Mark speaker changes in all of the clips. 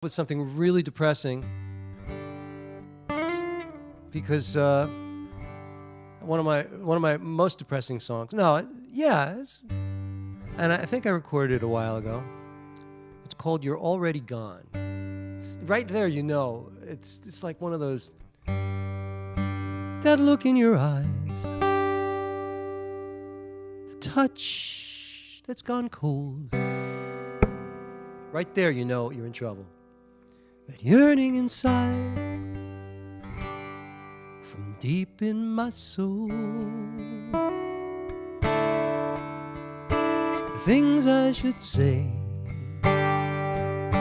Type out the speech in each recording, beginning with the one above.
Speaker 1: with something really depressing because one of my most depressing songs. No, yeah, and I think I recorded it a while ago. It's called "You're Already Gone." It's right there, you know. It's like one of those. That look in your eyes, the touch that's gone cold. Right there, you know you're in trouble. That yearning inside, from deep in my soul. The things I should say, I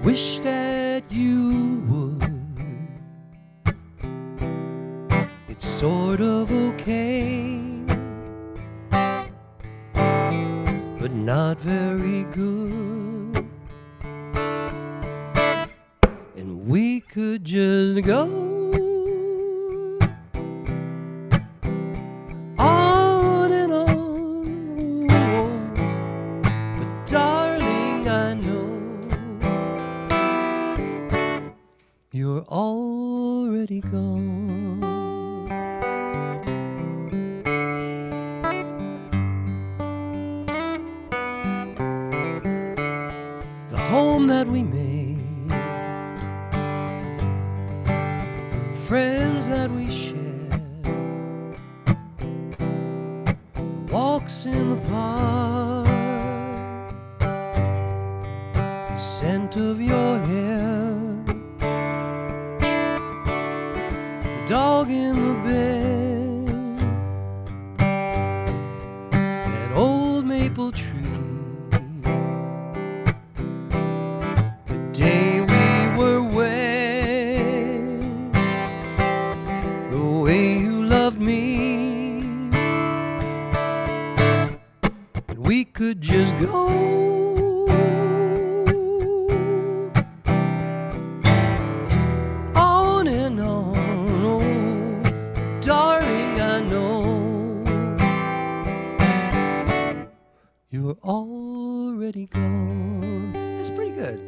Speaker 1: wish that you would. It's sort of okay, but not very good. And we could just go on and on. But darling, I know you're already gone. The home that we made, friends that we shared, the walks in the park, the scent of your hair, the dog in the bed, that old maple tree, the day we were wed, the way you loved me, and we could just go on and on. Oh, darling, I know you're already gone. That's pretty good.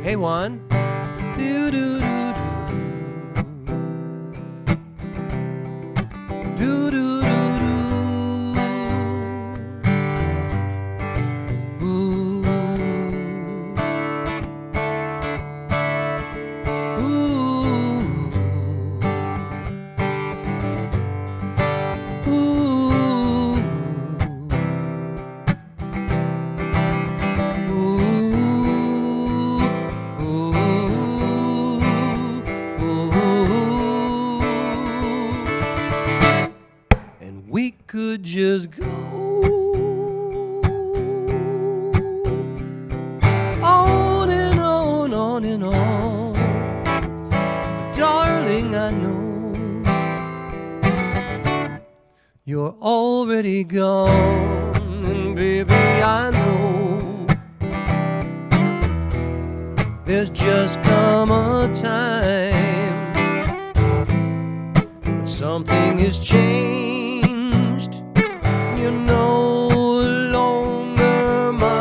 Speaker 1: Hey, Juan. Do do do do do do do. Ooh. And we could just go on and on, on and on. But darling, I know you're already gone. And baby, I know there's just come a time when something is changed. You're no longer mine,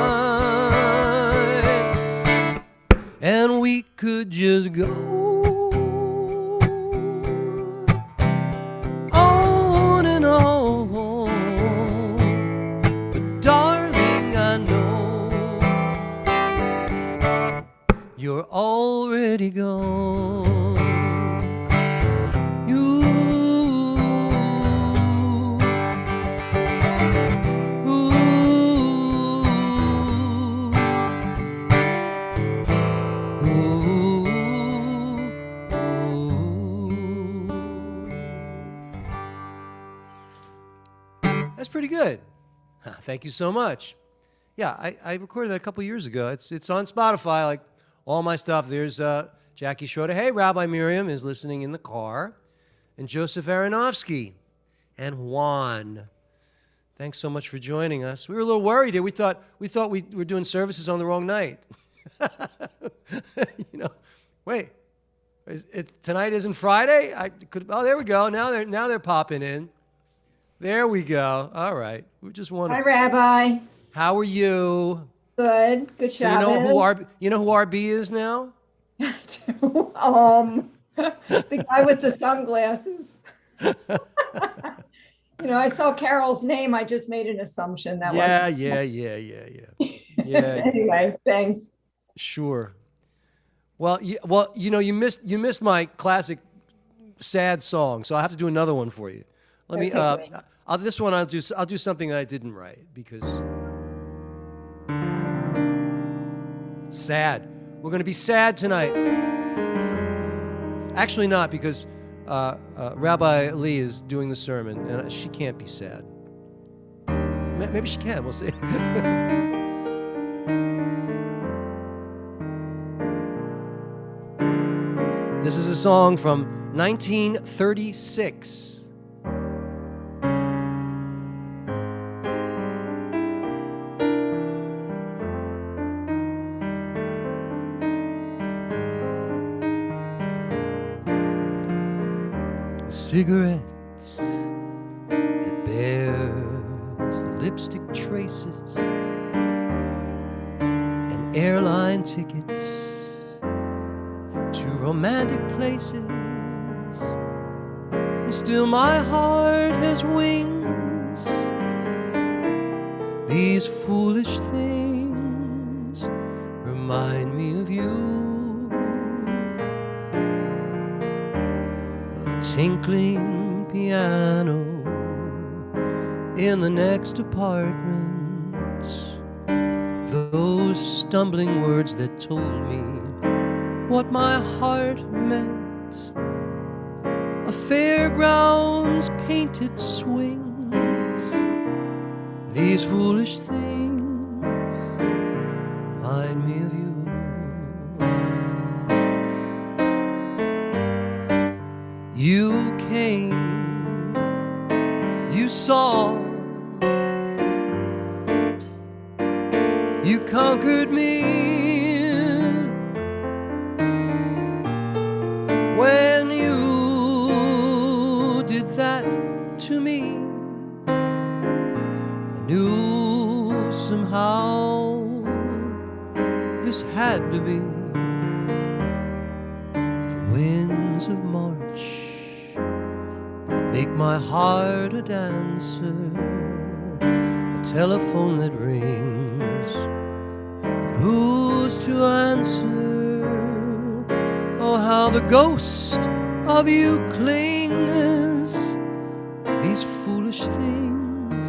Speaker 1: and we could just go on and on. But darling, I know you're already gone. That's pretty good. Thank you so much. Yeah, I recorded that a couple years ago. It's on Spotify, like all my stuff. There's Jackie Schroeder. Hey, Rabbi Miriam is listening in the car. And Joseph Aronofsky. And Juan. Thanks so much for joining us. We were a little worried here. We thought we were doing services on the wrong night. Wait. Tonight isn't Friday? Oh, there we go. Now they're popping in. There we go. All right. We just want
Speaker 2: Hi,
Speaker 1: to.
Speaker 2: Rabbi.
Speaker 1: How are you?
Speaker 2: Good. Good
Speaker 1: So you know who
Speaker 2: Shabbos.
Speaker 1: RB is now?
Speaker 2: The guy with the sunglasses. I saw Carol's name. I just made an assumption that
Speaker 1: Yeah,
Speaker 2: wasn't.
Speaker 1: yeah. Yeah.
Speaker 2: Anyway, thanks.
Speaker 1: Sure. Well, you missed my classic sad song, so I have to do another one for you. Let me.
Speaker 2: Okay, great.
Speaker 1: This one I'll do something that I didn't write because sad. We're going to be sad tonight. Actually, not because Rabbi Lee is doing the sermon, and she can't be sad. Maybe she can. We'll see. This is a song from 1936. Cigarettes that bears the lipstick traces and airline tickets to romantic places. And still my heart has wings. These foolish things remind me of you. Tinkling piano in the next apartment. Those stumbling words that told me what my heart meant. A fairground's painted swings. These foolish things remind me of you. You came, you saw, you conquered me. When you did that to me, I knew somehow this had to be the winds of March. Make my heart a dancer, a telephone that rings, but who's to answer? Oh, how the ghost of you clings. These foolish things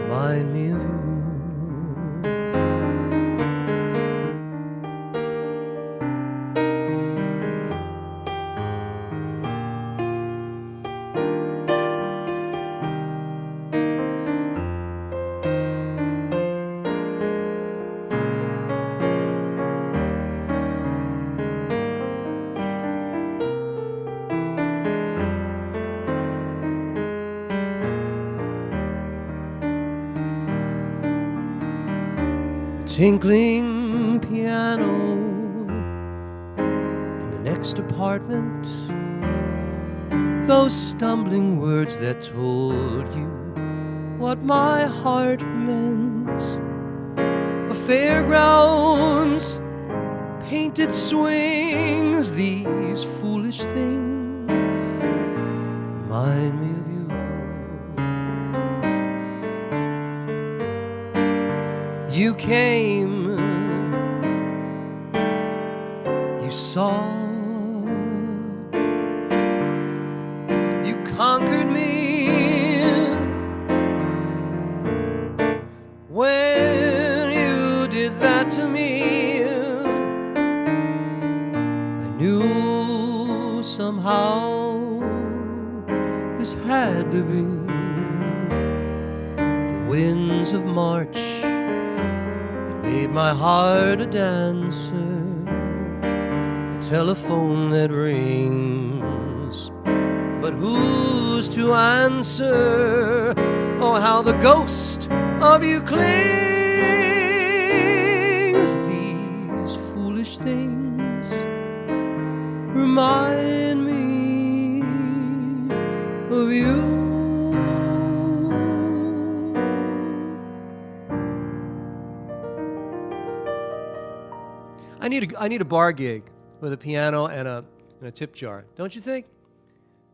Speaker 1: remind me of you. Tinkling piano in the next apartment. Those stumbling words that told you what my heart meant. A fairground's painted swings. These foolish things remind me of you. You came, you saw, you conquered me. When you did that to me, I knew somehow this had to be the winds of March. Made my heart a dancer, a telephone that rings, but who's to answer? Oh, how the ghost of you clings. These foolish things remind me of you. I need a bar gig with a piano and a tip jar. Don't you think?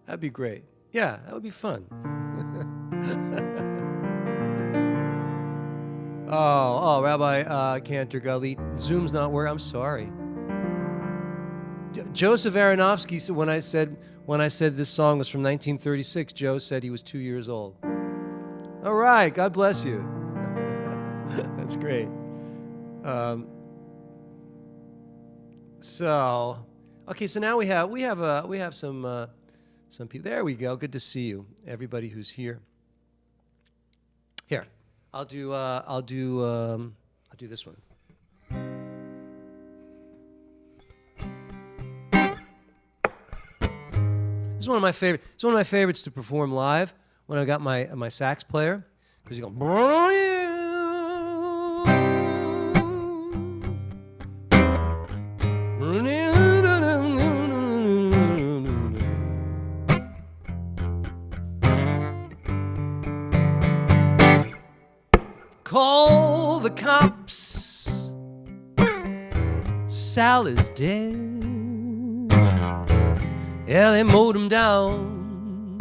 Speaker 1: That'd be great. Yeah, that would be fun. Oh, Rabbi Cantor Galit, Zoom's not working. I'm sorry. Joseph Aronofsky said when I said this song was from 1936, Joe said he was 2 years old. All right, God bless you. That's great. So now we have some people. There we go. Good to see you, everybody who's here. Here, I'll do this one. It's one of my favorites to perform live when I got my sax player, because you go. Call the cops. Sal is dead. Yeah, they mowed him down.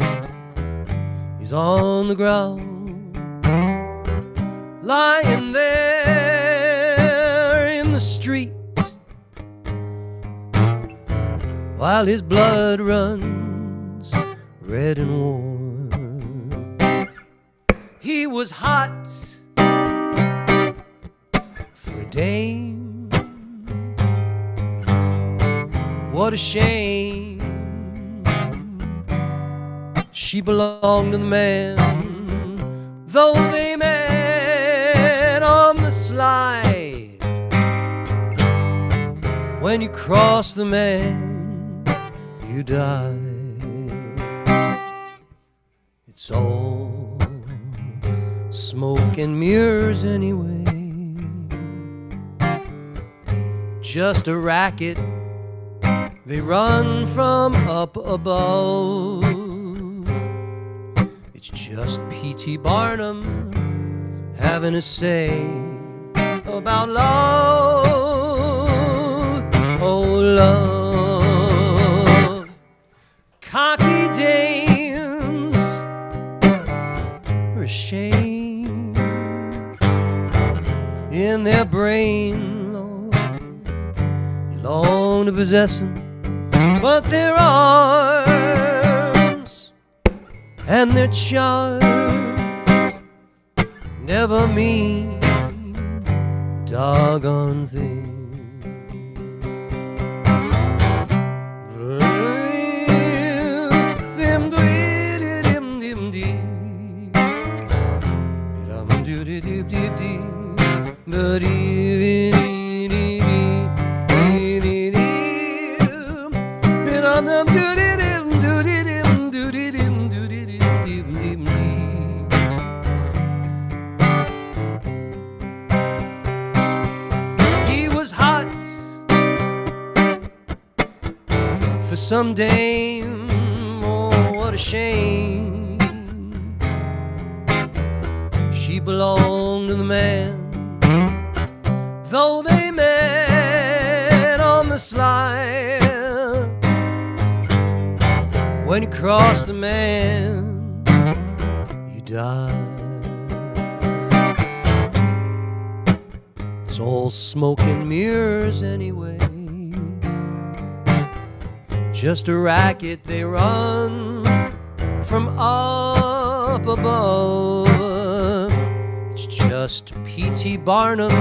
Speaker 1: He's on the ground, lying there in the street, while his blood runs red and warm. He was hot for a dame. What a shame. She belonged to the man, though they met on the sly. When you cross the man, you die. It's all smoke and mirrors anyway. Just a racket they run from up above. It's just P.T. Barnum having a say about love. Oh, love. Cocky dames are ashamed in their brain, Lord. You long to possess them, but their arms and their charms never mean a doggone thing. He was hot for some dame. Oh, what a shame. She belonged to the man, though they met on the sly. When you cross the man, you die. It's all smoke and mirrors anyway. Just a racket they run from up above. It's just P.T. Barnum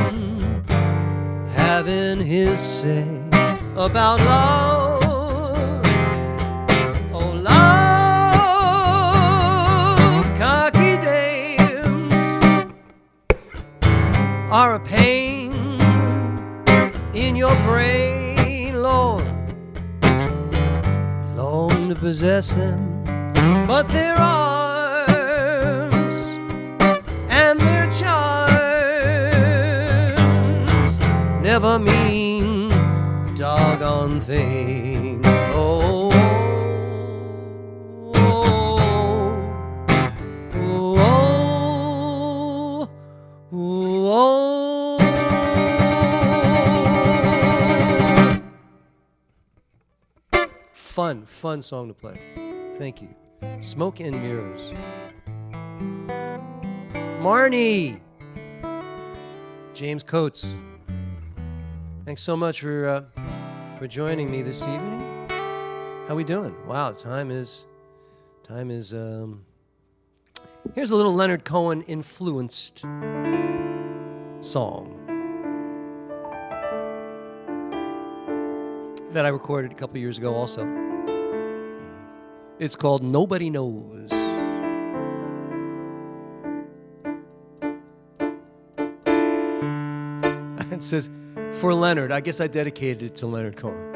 Speaker 1: having his say about love. Oh, love. Cocky dames are a pain in your brain, Lord. You long to possess them, but their arms and their charms never mean a doggone thing. Oh, Fun song to play. Thank you. Smoke and Mirrors. Marnie! James Coates. Thanks so much for joining me this evening. How we doing? Wow, time is here's a little Leonard Cohen influenced song that I recorded a couple years ago also. It's called Nobody Knows. It says, for Leonard. I guess I dedicated it to Leonard Cohen.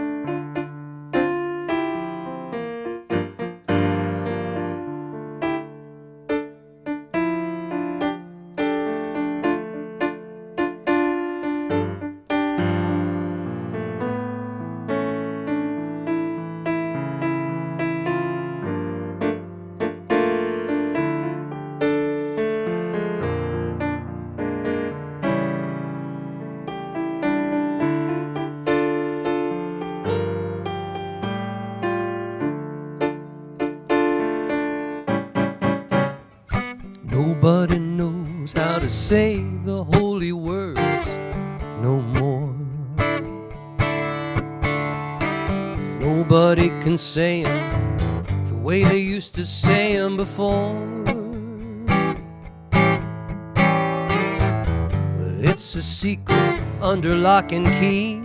Speaker 1: Nobody knows how to say the holy words no more. Nobody can say 'em the way they used to say 'em before. But it's a secret under lock and key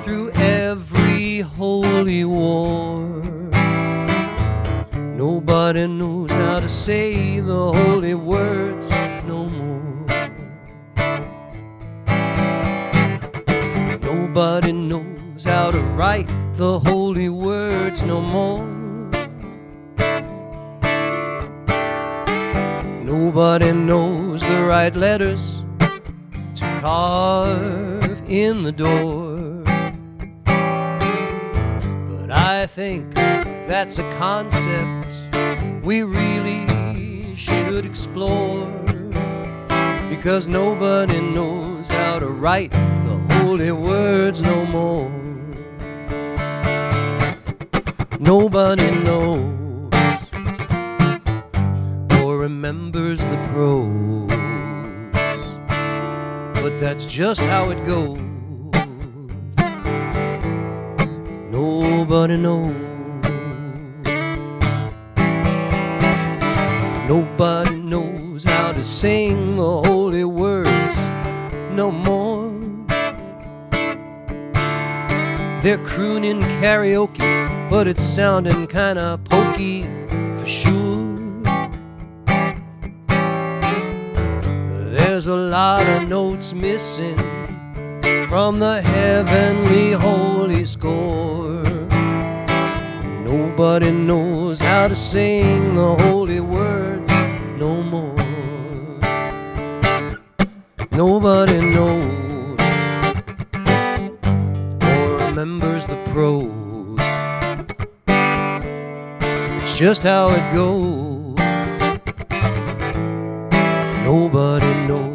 Speaker 1: through every holy war. Nobody knows how to say the holy words no more. Nobody knows how to write the holy words no more. Nobody knows the right letters to carve in the door. But I think that's a concept we really should explore, because nobody knows how to write the holy words no more. Nobody knows or remembers the prose, but that's just how it goes. Nobody knows. Nobody knows how to sing the holy words no more. They're crooning karaoke, but it's sounding kinda pokey for sure. There's a lot of notes missing from the heavenly holy score. Nobody knows how to sing the holy words no more. Nobody knows or remembers the prose. It's just how it goes. Nobody knows.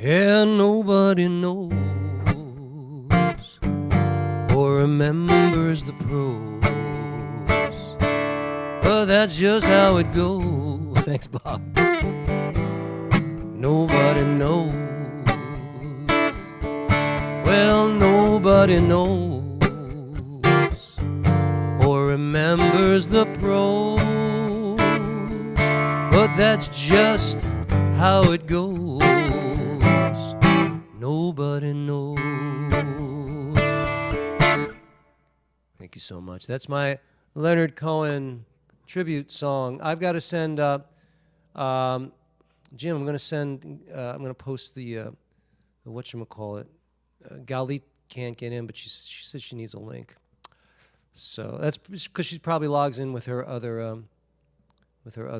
Speaker 1: Yeah, nobody knows or remembers the prose, but that's just how it goes. Thanks, Bob. Nobody knows. Well, nobody knows or remembers the prose, but that's just how it goes. Nobody knows. Thank you so much. That's my Leonard Cohen tribute song. I've got to send Jim, I'm going to send. I'm going to post the whatchamacallit. Galit can't get in, but she says she needs a link. So that's because she probably logs in with her other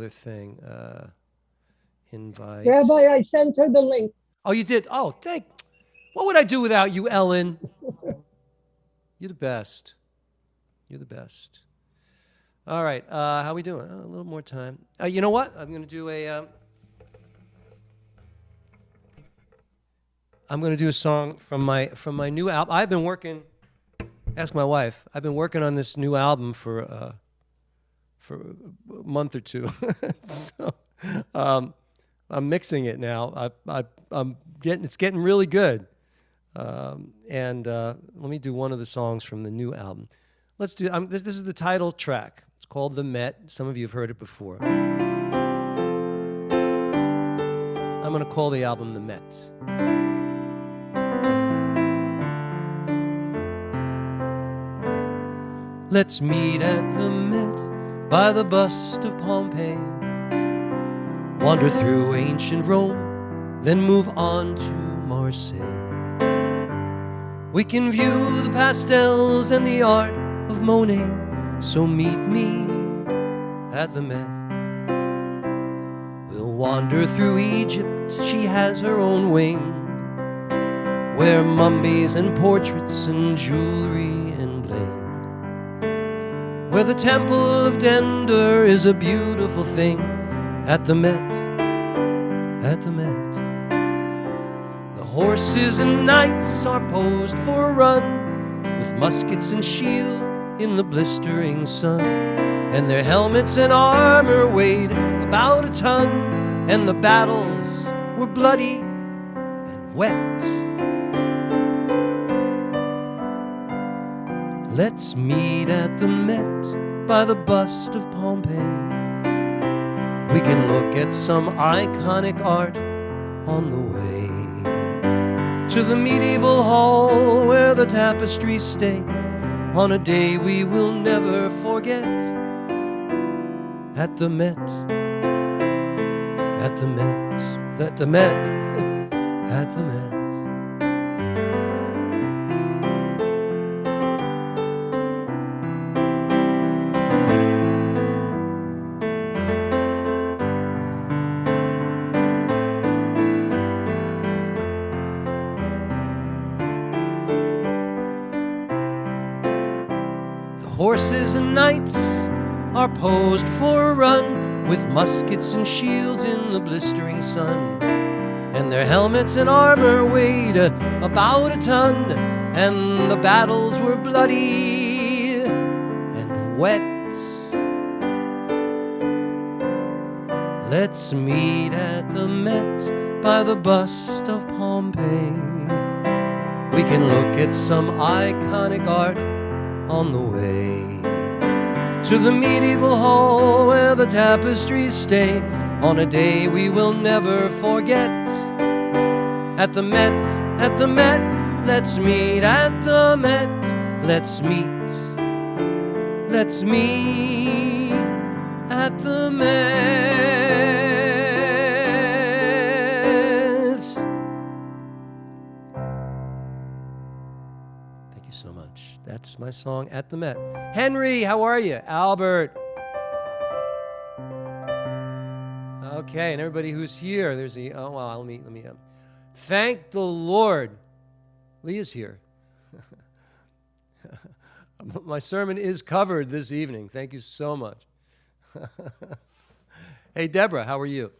Speaker 1: thing. Invite.
Speaker 3: Rabbi, I sent her the link.
Speaker 1: Oh, you did? Oh, what would I do without you, Ellen? You're the best. You're the best. All right. How we doing? A little more time. You know what? I'm going to do a song from my new album. I've been working. Ask my wife. I've been working on this new album for a month or two. So I'm mixing it now. It's getting really good. And let me do one of the songs from the new album. Let's do. This is the title track. It's called "The Met." Some of you have heard it before. I'm going to call the album "The Met." Let's meet at the Met by the bust of Pompeii. Wander through ancient Rome, then move on to Marseille. We can view the pastels and the art of Monet. So meet me at the Met. We'll wander through Egypt, she has her own wing, where mummies and portraits and jewelry and bling. Where the temple of Dender is a beautiful thing. At the Met, at the Met. The horses and knights are posed for a run, with muskets and shield in the blistering sun. And their helmets and armor weighed about a ton, and the battles were bloody and wet. Let's meet at the Met by the bust of Pompeii. We can look at some iconic art on the way to the medieval hall where the tapestries stay on a day we will never forget. At the Met, at the Met, at the Met, at the Met. Horses and knights are posed for a run, with muskets and shields in the blistering sun. And their helmets and armor weighed about a ton, and the battles were bloody and wet. Let's meet at the Met by the bust of Pompeii. We can look at some iconic art on the way to the medieval hall where the tapestries stay on a day we will never forget. At the Met, at the Met, let's meet at the Met. Let's meet at the Met. Thank you so much. That's my song, At the Met. Henry, how are you? Albert. Okay, and everybody who's here, there's a, oh, wow, let me, thank the Lord. Leah's here. My sermon is covered this evening. Thank you so much. Hey, Deborah, how are you?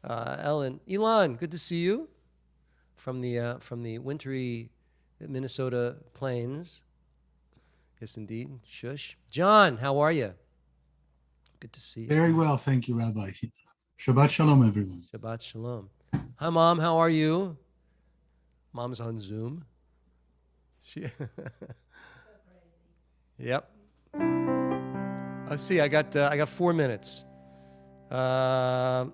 Speaker 1: Ellen, Elon, good to see you from the wintry Minnesota plains. Yes, indeed. Shush. John, how are you? Good to see you.
Speaker 4: Very well, thank you, Rabbi. Shabbat Shalom, everyone.
Speaker 1: Shabbat Shalom. Hi, Mom. How are you? Mom's on Zoom. Yep. Let's see. I got 4 minutes. Yeah.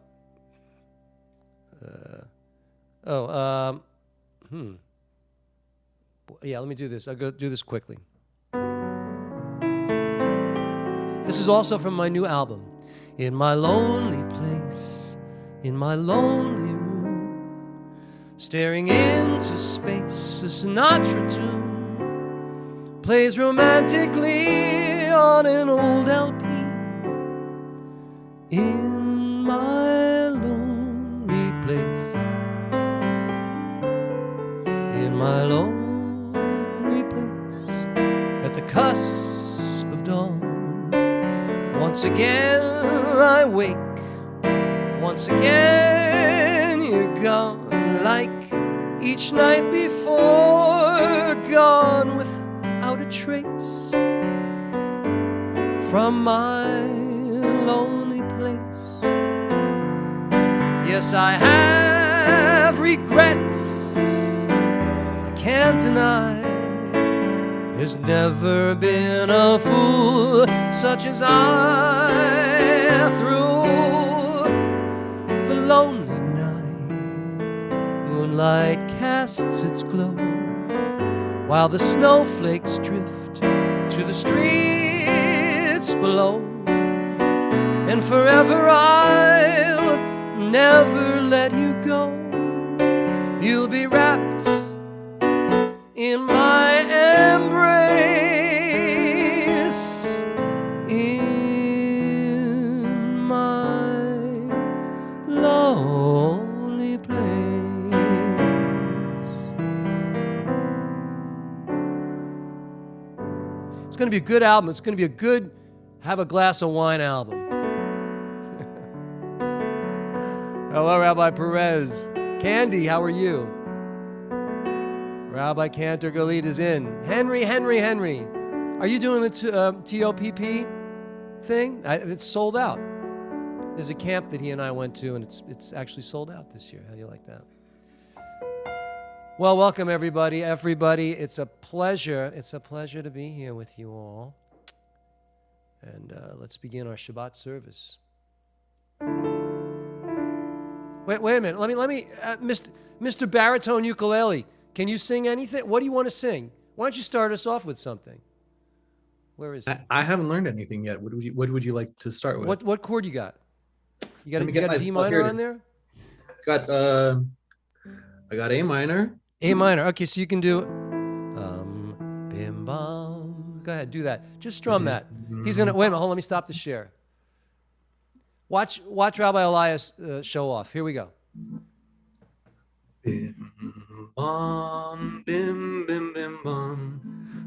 Speaker 1: Let me do this. I'll go do this quickly. This is also from my new album. In my lonely place, in my lonely room, staring into space. A Sinatra tune plays romantically on an old LP. In my lonely place, in my lonely place, at the cusp of dawn, once again I wake. Once again you're gone, like each night before, gone without a trace from my lonely place. Yes, I have regrets, I can't deny. There's never been a fool such as I. Through the lonely night, moonlight casts its glow, while the snowflakes drift to the streets below. And forever I'll never let you go. You'll be wrapped in my embrace, in my lonely place. It's going to be a good album. It's going to be a good have a glass of wine album. Hello, Rabbi Perez. Candy, how are you? Rabbi Cantor Galit is in. Henry. Are you doing the TOPP thing? It's sold out. There's a camp that he and I went to, and it's actually sold out this year. How do you like that? Well, welcome everybody. It's a pleasure. It's a pleasure to be here with you all. And let's begin our Shabbat service. Wait a minute. Let me, Mr. Baritone Ukulele. Can you sing anything? What do you want to sing? Why don't you start us off with something? Where is it?
Speaker 3: I haven't learned anything yet. What would you like to start with?
Speaker 1: What chord you got? You got a D minor on there?
Speaker 3: I got A minor.
Speaker 1: A minor. Okay, so you can do bim bam. Go ahead, do that. Just strum that. He's gonna wait a minute. Hold on, let me stop the share. Watch Rabbi Elias show off. Here we go.
Speaker 3: Bim bam bim bim bim bam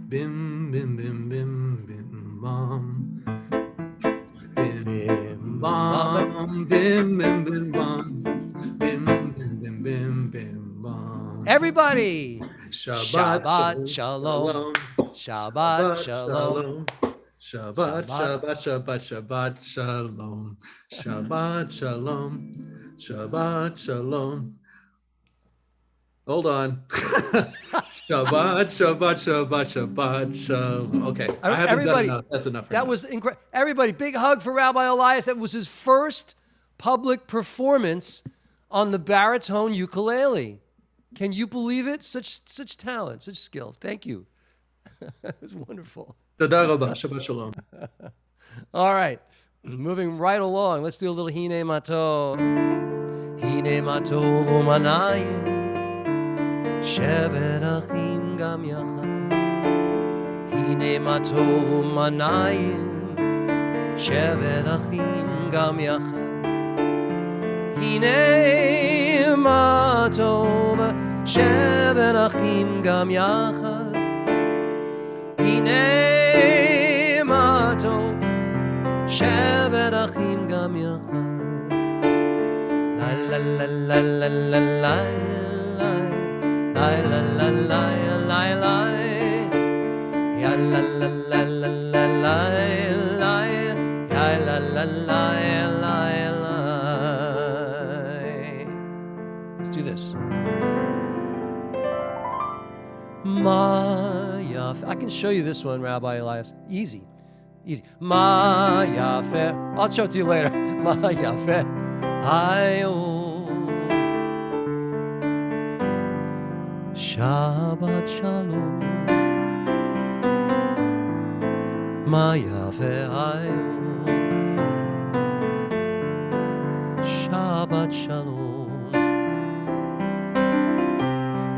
Speaker 3: bim bim bim bim bim bam bim bam bim bim bim bam bim bim bim bim bim bam.
Speaker 1: Everybody.
Speaker 3: Shabbat
Speaker 1: shalom. Shabbat shalom.
Speaker 3: Shabbat shalom. Shabbat shalom. Shabbat shalom. Hold on. Shabbat shalom. Okay, I haven't done enough. That's enough for
Speaker 1: that
Speaker 3: now.
Speaker 1: Was incredible. Everybody, big hug for Rabbi Elias. That was his first public performance on the baritone ukulele. Can you believe it? Such talent, such skill. Thank you. It was wonderful.
Speaker 3: Toda rabba. Shabbat shalom.
Speaker 1: All right, moving right along. Let's do a little Hine Matov. Hine Matov u'manayim. Shevet achim gam yachad. Hine Matov u'manayim. Shevet achim gam yachad. Hine Matov. Shevet achim gam yachad. Hine Matov. Shevet achim gam yachad. La la la la la la la. La la la la la la, ya la la la la la la la, ya la la la la la. Let's do this. Maya, I can show you this one, Rabbi Elias. Easy. Maya fe. I'll show it to you later. Maya fe. Ayo. Shabbat shalom, ma yafe hayom. Shabbat Shalom.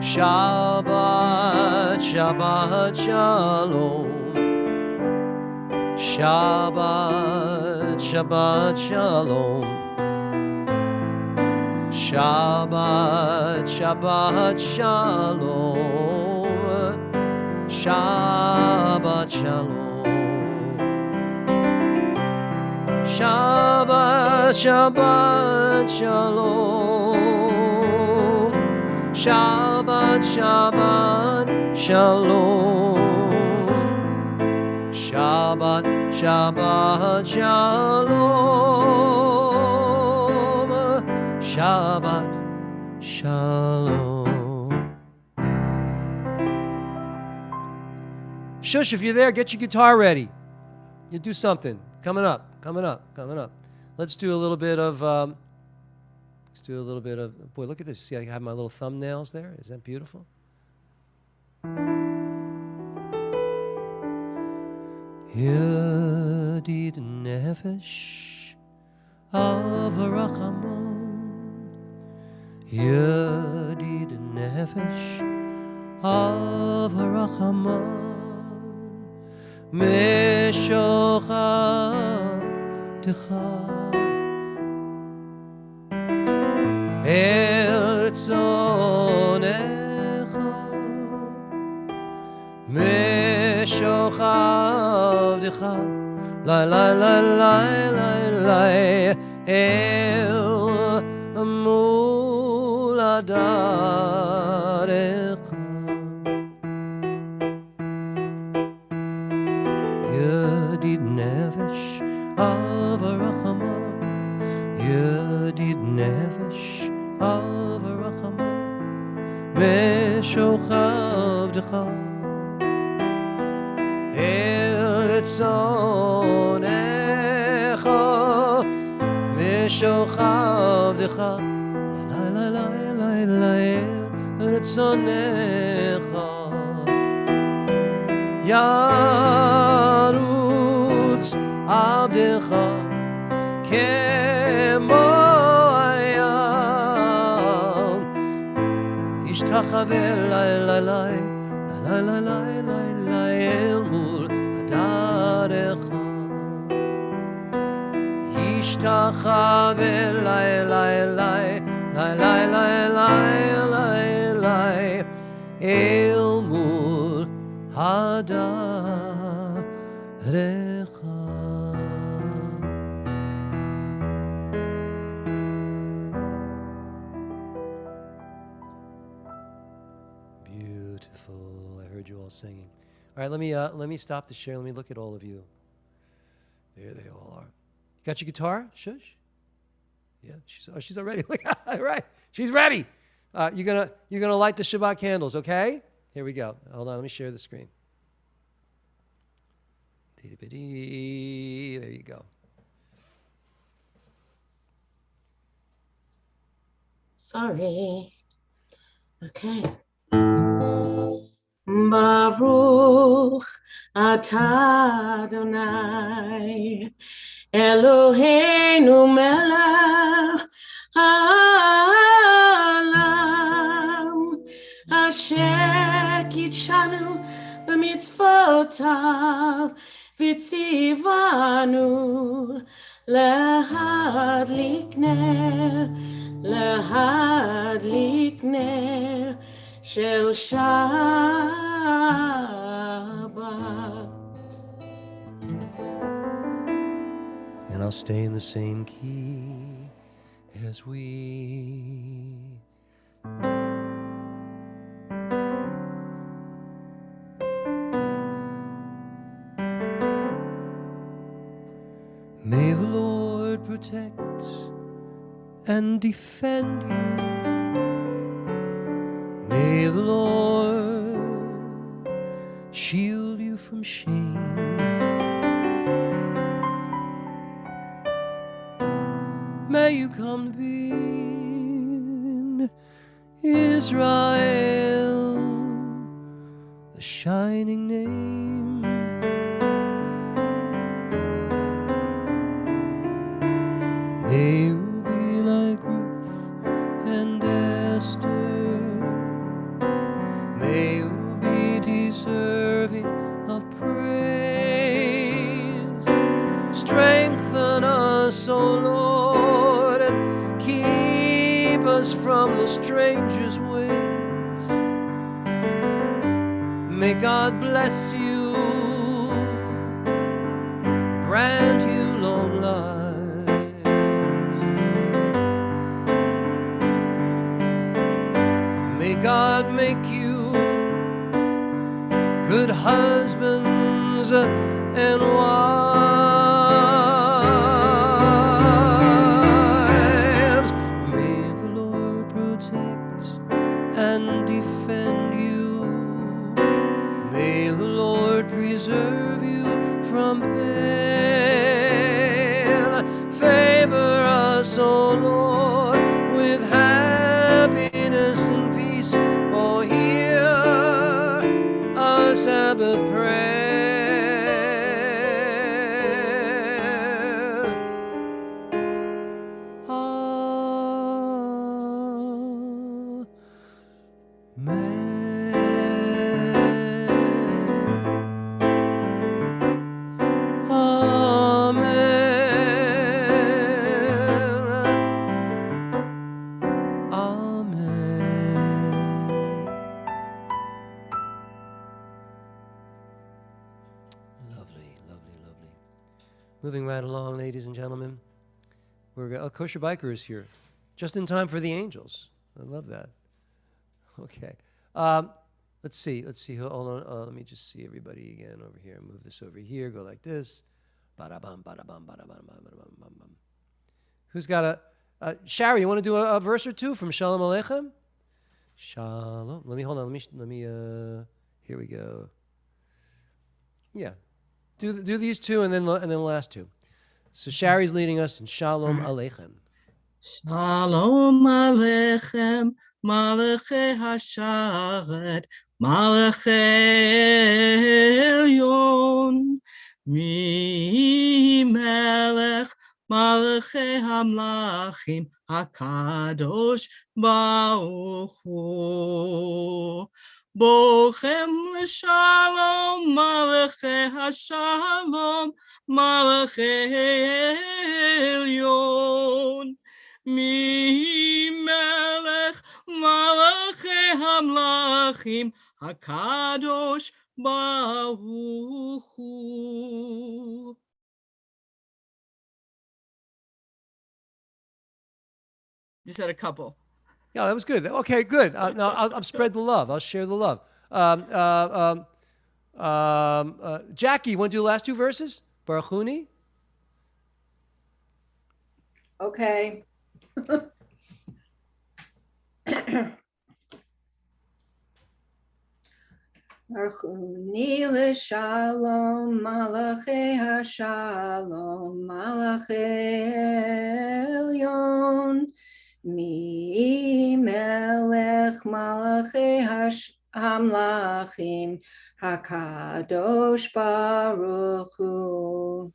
Speaker 1: Shabbat, Shabbat Shalom. Shabbat, Shabbat Shalom. Shabbat, Shabbat Shalom. Shabbat Shalom. Shabbat, Shabbat Shalom. Shabbat, Shabbat Shalom. Shabbat, Shabbat Shalom. Shabbat Shalom. Shush, if you're there, get your guitar ready. You do something. Coming up. Let's do a little bit of, boy, look at this. See, I have my little thumbnails there. Is that beautiful? Yedid nefesh avarachamon. Yedid nefesh avarachamon. Meshochadcha el ritzonecha. Meshochadcha lai lai lai lai lai lai el muladarecha. Yedid nefesh avarachama. Yedid nefesh avarachama. Meshochadcha el ritzonecha. Meshochadcha la la la la la el ritzonecha. Yarutz Abdecha Kemo Ayam. Ishtachavel lai lai lai lai lai lai lai lai el mul adarecha. Ishtachavel lai lai lai lai lai lai lai lai lai el mul adarecha. Beautiful. I heard you all singing. All right, let me stop the share. Let me look at all of you. There they all are. You got your guitar? Shush. Yeah, she's already. Look, right. She's ready. You're gonna light the Shabbat candles, okay? Here we go. Hold on, let me share the screen. There you go.
Speaker 5: Sorry. Okay. Baruch atah Adonai Eloheinu melech haolam asher kitshanu b'mitzvotav v'tzivanu להדליק נר של שבת.
Speaker 1: And I'll stay in the same key as we. May the Lord protect and defend you. May the Lord shield you from shame. May you come to be in Israel, the shining name. May you be like deserving of praise. Strengthen us, O Lord, and keep us from the stranger's ways. May God bless you, grant you long life. May God make you good husbands and wives. May the Lord protect and defend you. May the Lord preserve you from pain. Favor us, O Lord, with happiness and peace. Oh, hear our Sabbath prayer. Moving right along, ladies and gentlemen. Kosher Biker is here, just in time for the angels. I love that. Okay. Let's see. Hold on. Let me just see everybody again over here. Move this over here. Go like this. Ba-da-bum, ba-da-bum, ba-da-bum, ba-da-bum, bum. Who's got a... Shari, you want to do a verse or two from Shalom Aleichem? Shalom. Hold on. Let me. Here we go. Yeah. Do these two and then the last two. So Shari's leading us in Shalom Aleichem.
Speaker 6: Shalom Aleichem, Malachei Hasharet, Malachei Elyon, Mi Melech, Malachei Hamlachim, HaKadosh Baruch Hu. Bochem l'shalom, Malachei Hashalom, Malachei Elyon. Mi melech Malachei Hamlachim, HaKadosh Baruch Hu. Just had a couple.
Speaker 1: Yeah, that was good. Okay, good. Now I'll spread the love. I'll share the love. Jackie, you want to do the last two verses? Baruchuni?
Speaker 2: Okay. Baruchuni l'shalom, Malachei Hashalom, Malachei Elyon. Mi melech Malachei Hamlachim, HaKadosh Baruch Hu.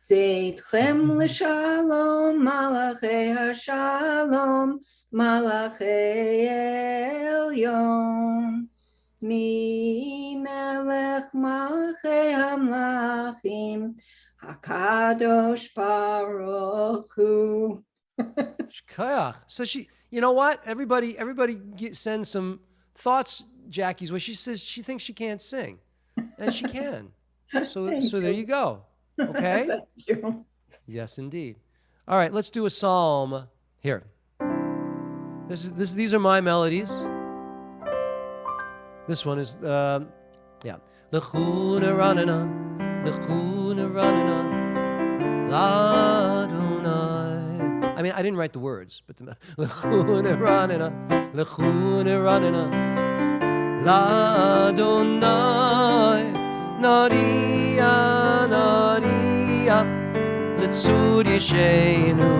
Speaker 2: Zeitchem l'shalom, Malachei Hashalom, Malachei Elyon. Mi melech Malachei Hamlachim, HaKadosh Baruch Hu.
Speaker 1: So you know what? Everybody send some thoughts, Jackie's way. She says she thinks she can't sing, and she can. So there you go. Okay.
Speaker 2: Thank you.
Speaker 1: Yes, indeed. All right, let's do a psalm here. These are my melodies. This one is L'chuna ranana, L'chuna ranana, L'Adonai. I mean, I didn't write the words, but L'chuna ranana, L'chuna ranana, L'Adonai, Naria, Naria, L'tzud Yishenu,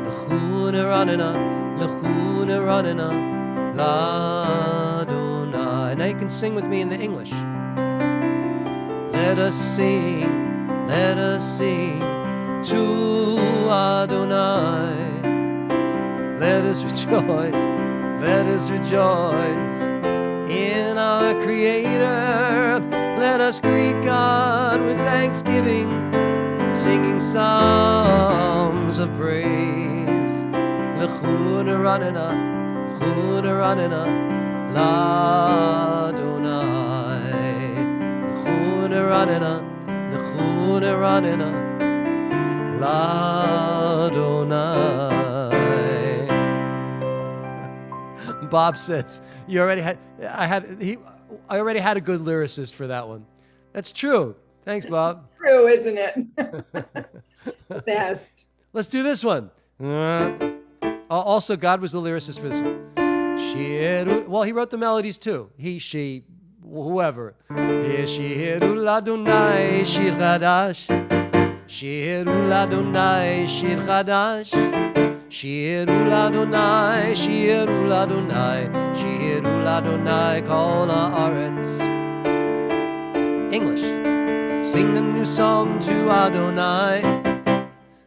Speaker 1: L'chuna ranana, L'chuna ranana, L'Adonai. Now you can sing with me in the English. Let us sing to Adonai. Let us rejoice in our Creator. Let us greet God with thanksgiving, singing psalms of praise. L'chun ranena, l'chun ranena, l'Adonai. L'chun ranena, l'chun ranena, l'Adonai. Bob says, I already had a good lyricist for that one. That's true. Thanks, Bob.
Speaker 2: True, isn't it? Best.
Speaker 1: Let's do this one. Also, God was the lyricist for this one. Well, he wrote the melodies too. He, she, whoever. Shiru l'Adonai shir chadash. Shiru l'Adonai shir chadash. Shiru l'Adonai, shiru l'Adonai, shiru l'Adonai kol haaretz. English. Sing a new song to Adonai.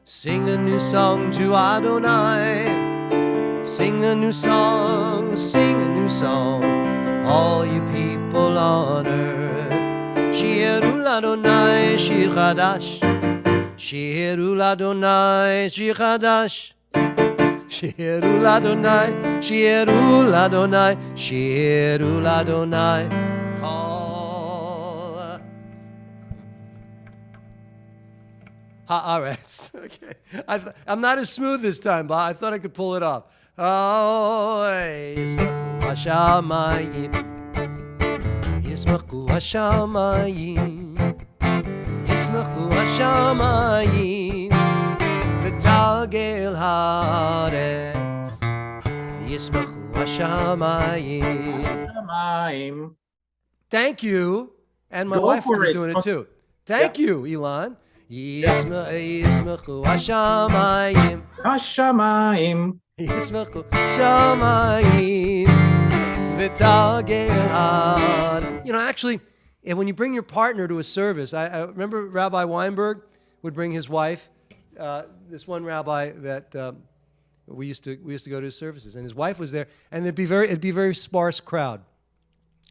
Speaker 1: Sing a new song to Adonai. Sing a new song, all you people on earth. Shiru l'Adonai shir chadash. Shiru l'Adonai shir chadash. Shiru l'Adonai, shiru l'Adonai, shiru l'Adonai. Kol haaretz. Okay, I'm not as smooth this time, but I thought I could pull it off. Oh, yismachu hashamayim, yismachu hashamayim, yismachu hashamayim. V'tagel haaretz, yismachu hashamayim.
Speaker 7: Shamayim.
Speaker 1: Thank you, and my
Speaker 7: Go
Speaker 1: wife
Speaker 7: for
Speaker 1: was
Speaker 7: it.
Speaker 1: doing it too. Thank you, Elon. Yismachu hashamayim,
Speaker 7: Hashamayim.
Speaker 1: yismachu hashamayim, v'tagel haaretz. You know, actually, when you bring your partner to a service, I remember Rabbi Weinberg would bring his wife. This one rabbi that we used to go to his services, and his wife was there, and it'd be a very sparse crowd,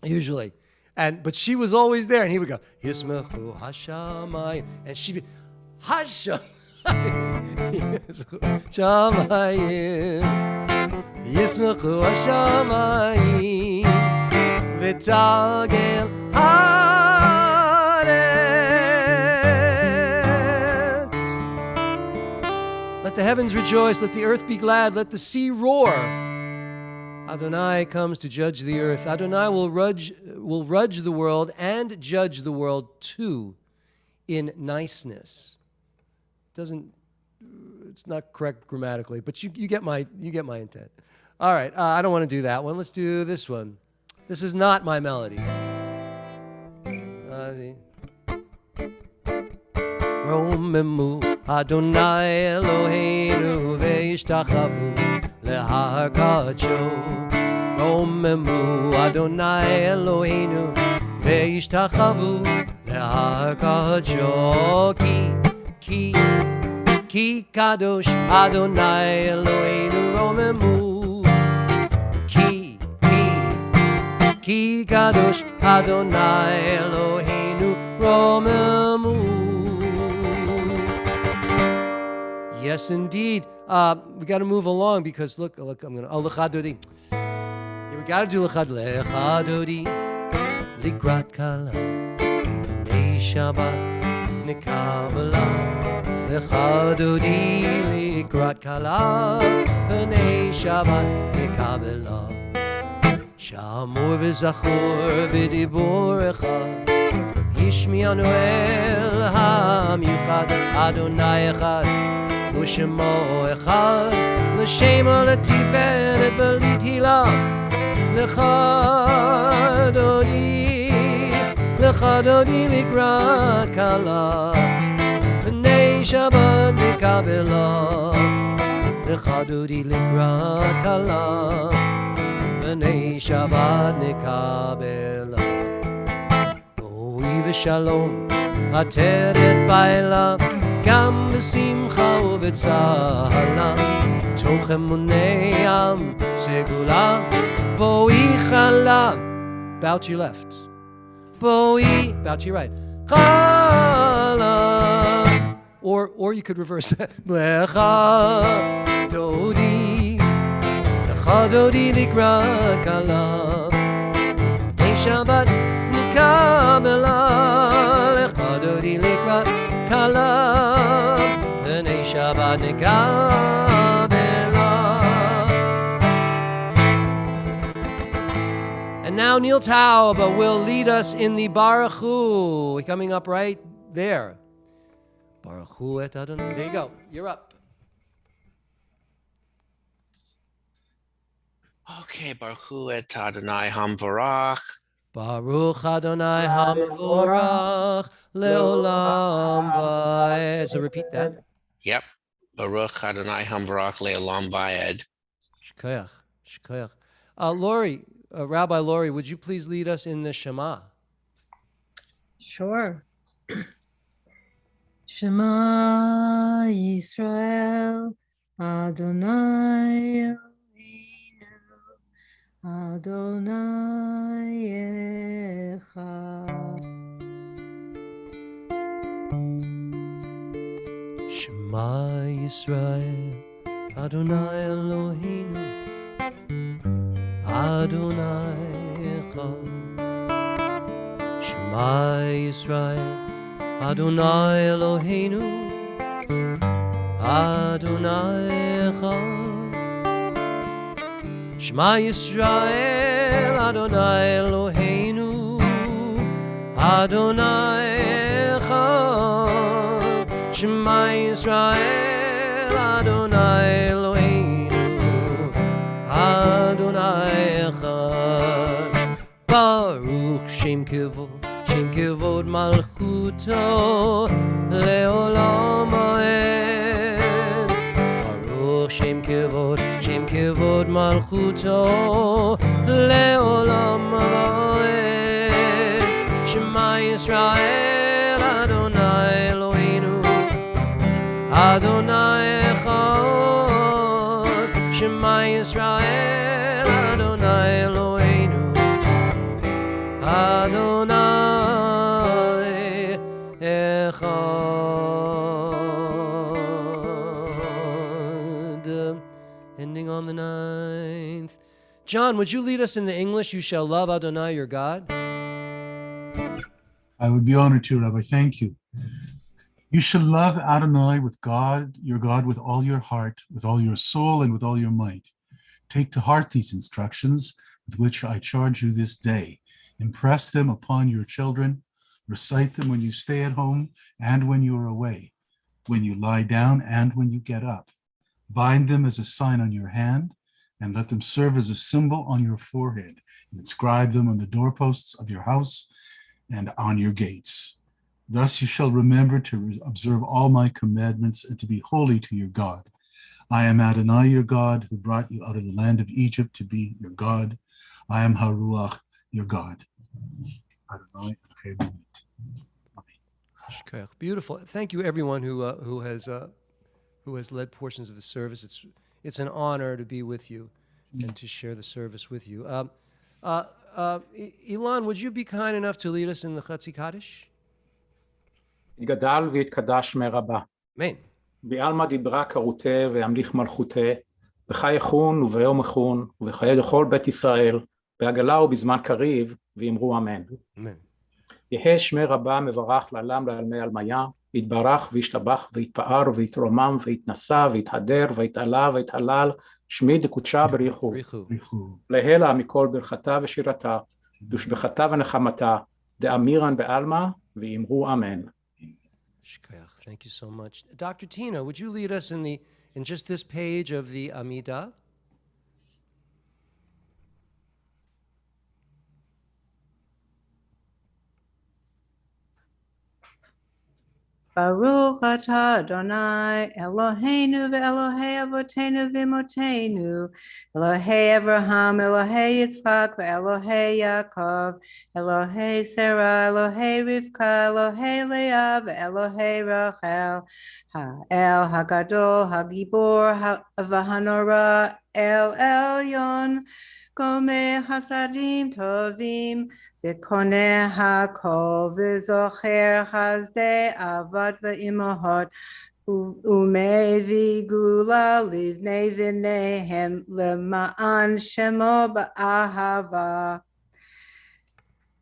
Speaker 1: usually, but she was always there, and he would go Yismachu Hashamayim, and she'd be Hashamayim, Yismachu Hashamayim, v'tagel haaretz. Let the heavens rejoice, let the earth be glad, let the sea roar. Adonai comes to judge the earth. Adonai will rudge the world and judge the world too in niceness. It's not correct grammatically, but you get my intent. All right, I don't want to do that one. Let's do this one. This is not my melody. Romemu Adonai Eloheinu ve'ishtachavu lehar kadsho. Romemu Adonai Eloheinu ve'ishtachavu lehar kadsho. Ki kadosh Adonai Eloheinu romemu. Ki kadosh Adonai Eloheinu romemu. Yes, indeed. We got to move along because look. I'm gonna l'chadodi. Yeah, we got to do l'chadodi. Likrat kala, nei Shabbat nekabala. L'chadodi likrat kala, nei Shabbat nekabala. Shamor v'zachor v'dibur echad, Yishmianu el hamiuchad, Adonai echad, U'shemo echad, L'shema l'tiferet v'litila, L'chadodi likrat kala, V'nei Shabbat nekabela, L'chadodi likrat kala, V'nei Shabbat nekabela. Boi v'shalom, ateret baila, gam v'simcha u'v'tzala, toch emunei am segula, boi chala, bow to your left. Boi, bow to your right. Chalav. Or you could reverse that. Lecha dodi, lecha dodi likrat kalav. Nei Shabbat nikabela, lecha dodi likrat kalav. Nei Shabbat nikabela. And now Neil Taub will lead us in the Baruch Hu. Coming up right there. Baruch Hu et Adonai. There you go. You're up.
Speaker 8: Okay, Baruch Hu et Adonai Hamvarach.
Speaker 1: Baruch Adonai Hamvorach Leolam Vaed. So repeat that.
Speaker 8: Yep. Baruch Adonai Hamvarach Leolam Vaed.
Speaker 1: Shkoyach. Shkoyach. Lori, Rabbi Lori, would you please lead us in the Shema?
Speaker 9: Sure. Shema Yisrael Adonai Eloheinu Adonai Echad.
Speaker 1: Shema Yisrael Adonai Eloheinu Adonai Echad. Shema Yisrael Adonai Eloheinu Adonai Echad. Shema Yisrael Adonai Eloheinu Adonai Echad. Shema Yisrael Adonai Eloheinu Adonai Echad. Baruch Shem Kivod Malchuto Leolam Vaed. Baruch Shem Kivod Malchuto Leolam Vaed. Shema Yisrael Adonai Eloheinu Adonai Echad. Shema Yisrael Adonai Eloheinu Adonai Echad. Ending on the 9th. John, would you lead us in the English? You shall love Adonai your God.
Speaker 4: I would be honored to, Rabbi. Thank you. You shall love Adonai with God, your God, with all your heart, with all your soul, and with all your might. Take to heart these instructions with which I charge you this day. Impress them upon your children. Recite them when you stay at home and when you are away, when you lie down and when you get up. Bind them as a sign on your hand, and let them serve as a symbol on your forehead. And inscribe them on the doorposts of your house and on your gates. Thus you shall remember to observe all my commandments and to be holy to your God. I am Adonai your God, who brought you out of the land of Egypt to be your God. I am Haruach, your God. Adonai.
Speaker 1: Beautiful. Thank you, everyone who has led portions of the service. It's an honor to be with you and to share the service with you. Ilan, would you be kind enough to lead us in the Chatzi Kaddish?
Speaker 7: יתגדל ויתקדש שמי רבה.
Speaker 1: Amen.
Speaker 7: בעלמא דיברה כרותה וימליך מלכותה, בחי יחון וביום יחון, ובחיי לכל בית ישראל, בעגלה ובזמן קריב, ואמרו אמן.
Speaker 1: Amen.
Speaker 7: יהא שמי רבה מברך לעלם לעלמי עלמיה, יתברך וישתבח ויתפאר ויתרומם ויתנשא ויתהדר ויתעלה ויתהלל, שמי דקודשה בריחו. להלה מכל ברכתה ושירתה, דושבחתה ונחמתה, דאמירן בעלמא, ואמרו אמן.
Speaker 1: Thank you so much. Dr. Tina, would you lead us in just this page of the Amidah?
Speaker 9: Baruch atah Adonai Eloheinu ve'Elohei Avotenu v'Imotenu, Elohei Avraham, Elohei Yitzchak, ve'Elohei Yaakov, Elohei Sarah, Elohei Rivka, Elohei Leah, ve'Elohei Rachel, Ha'el Hagadol, Hagibor, V'Hanora, El Elyon, גומל חסדים טובים, וקונה הכל, וזוכר חסדי אבות ואימהות, ומביא גאולה לבני בניהם, למען שמו באהבה.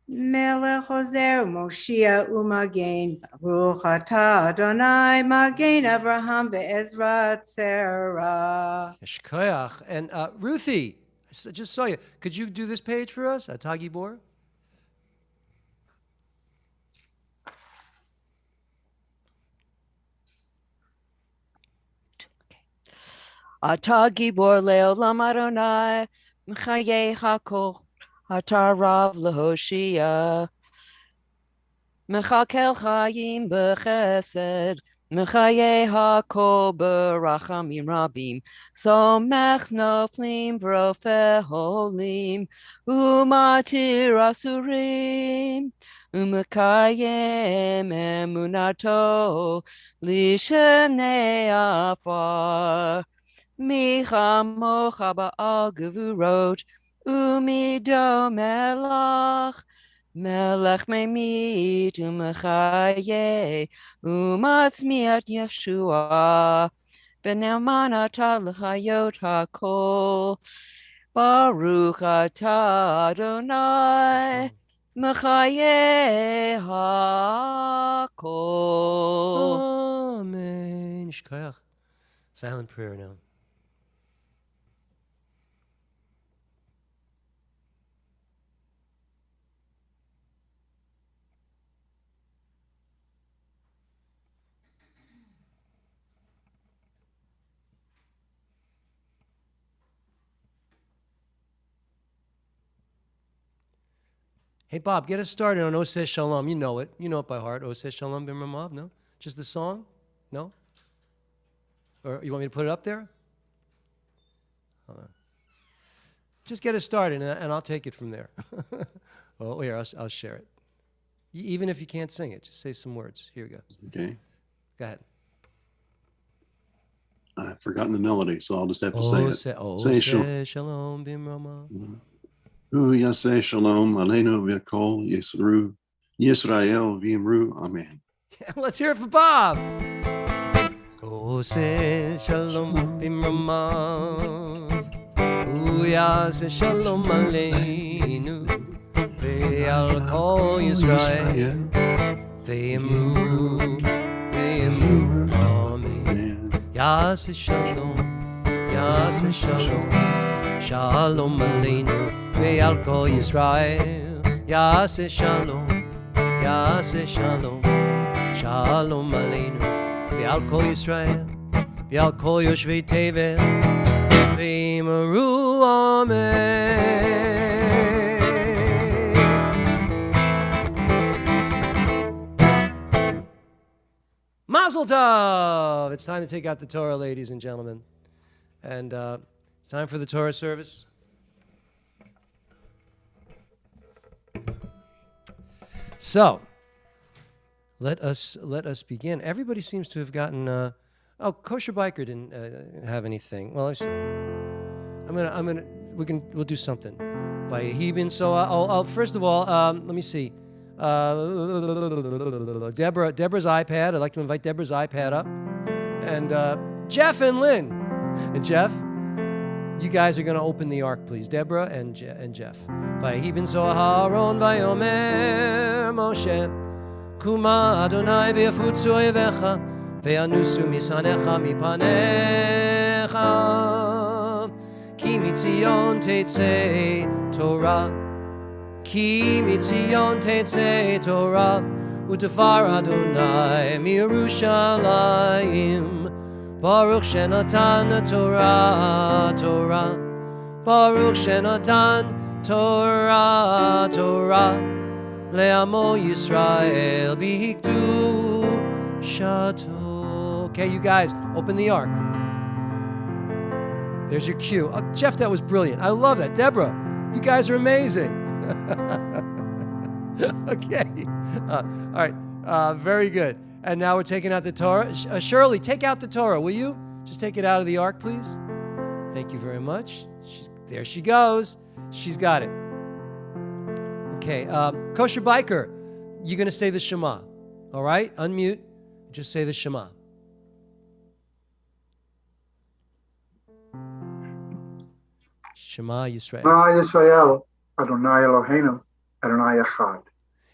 Speaker 9: מלך עוזר, מושיע ומגן, ברוך אתה אדוני, מגן אברהם ועזרא צרה.
Speaker 1: Eshkoyach. And Ruthie, I just saw you. Could you do this page for us? Tagi Bor?
Speaker 10: אתה גיבור לעולם אדוני, מחיי הכל, אתה רב להושיע. מחכה חיים בחסד, מחיי הכל ברחמים רבים, סומך נופלים ורופא חולים, ומתיר אסורים, ומקיים אמונתו לשני עפר. מי כמוך בעל גבורות, ומידו מלך, מלך ממית ומחיה, ומצמיח ישועה, ונאמן אתה לחיות הכל. ברוך אתה אדוני, מחיה הכל.
Speaker 1: Amen. Eshkoyach. Silent prayer now. Hey, Bob, get us started on Oseh Shalom. You know it. You know it by heart. Oseh Shalom B'Ramav, no? Just the song? No? Or you want me to put it up there? Hold on. Just get us started, and I'll take it from there. Oh, here, I'll share it. Even if you can't sing it, just say some words. Here we go.
Speaker 11: Okay.
Speaker 1: Go ahead.
Speaker 11: I've forgotten the melody, so I'll just have to say it.
Speaker 1: Oseh Shalom B'Ramav.
Speaker 11: Yaseh Shalom Aleinu V'Kol Yisru Yisrael V'Imru Amen.
Speaker 1: Let's hear it for Bob. Oseh Shalom B'Ramav. Yaseh Shalom Aleinu Ve'al Kol Yisrael V'Imru Amen. Yaseh Shalom Shalom Aleinu Ve'al Kol Yisrael Yaseh Shalom Shalom Aleinu Ve'al Kol Yisrael Ve'al Kol Yoshvei Tevel Ve'imru Amen. Mazel Tov! It's time to take out the Torah, ladies and gentlemen. And it's time for the Torah service. So, let us begin. Everybody seems to have gotten. Kosher Biker didn't have anything. Well, let's see. We'll do something. Vayehibin. So, first of all, let me see. Deborah's iPad. I'd like to invite Deborah's iPad up, and Jeff and Lynn. And Jeff, you guys are going to open the ark, please. Deborah and Jeff. Vayehibin so Aharon vayomer Moshe Kuma Adonai ve'yafutzu oyevecha ve'yanusu misanecha mipanecha ki mitzion tetzei Torah utafar Adonai miYerushalayim Baruch shenatan Torah Baruch shenatan Torah Le'amo Yisrael bihikdu shato. Okay, you guys, open the ark. There's your cue. Jeff, that was brilliant. I love that. Deborah, you guys are amazing. Okay. All right. Very good. And now we're taking out the Torah. Shirley, take out the Torah, will you? Just take it out of the ark, please. Thank you very much. There she goes. She's got it. Okay, Kosher Biker, you're going to say the Shema. All right? Unmute. Just say the Shema. Shema Yisrael.
Speaker 12: Shema Yisrael, Adonai Eloheinu, Adonai Echad.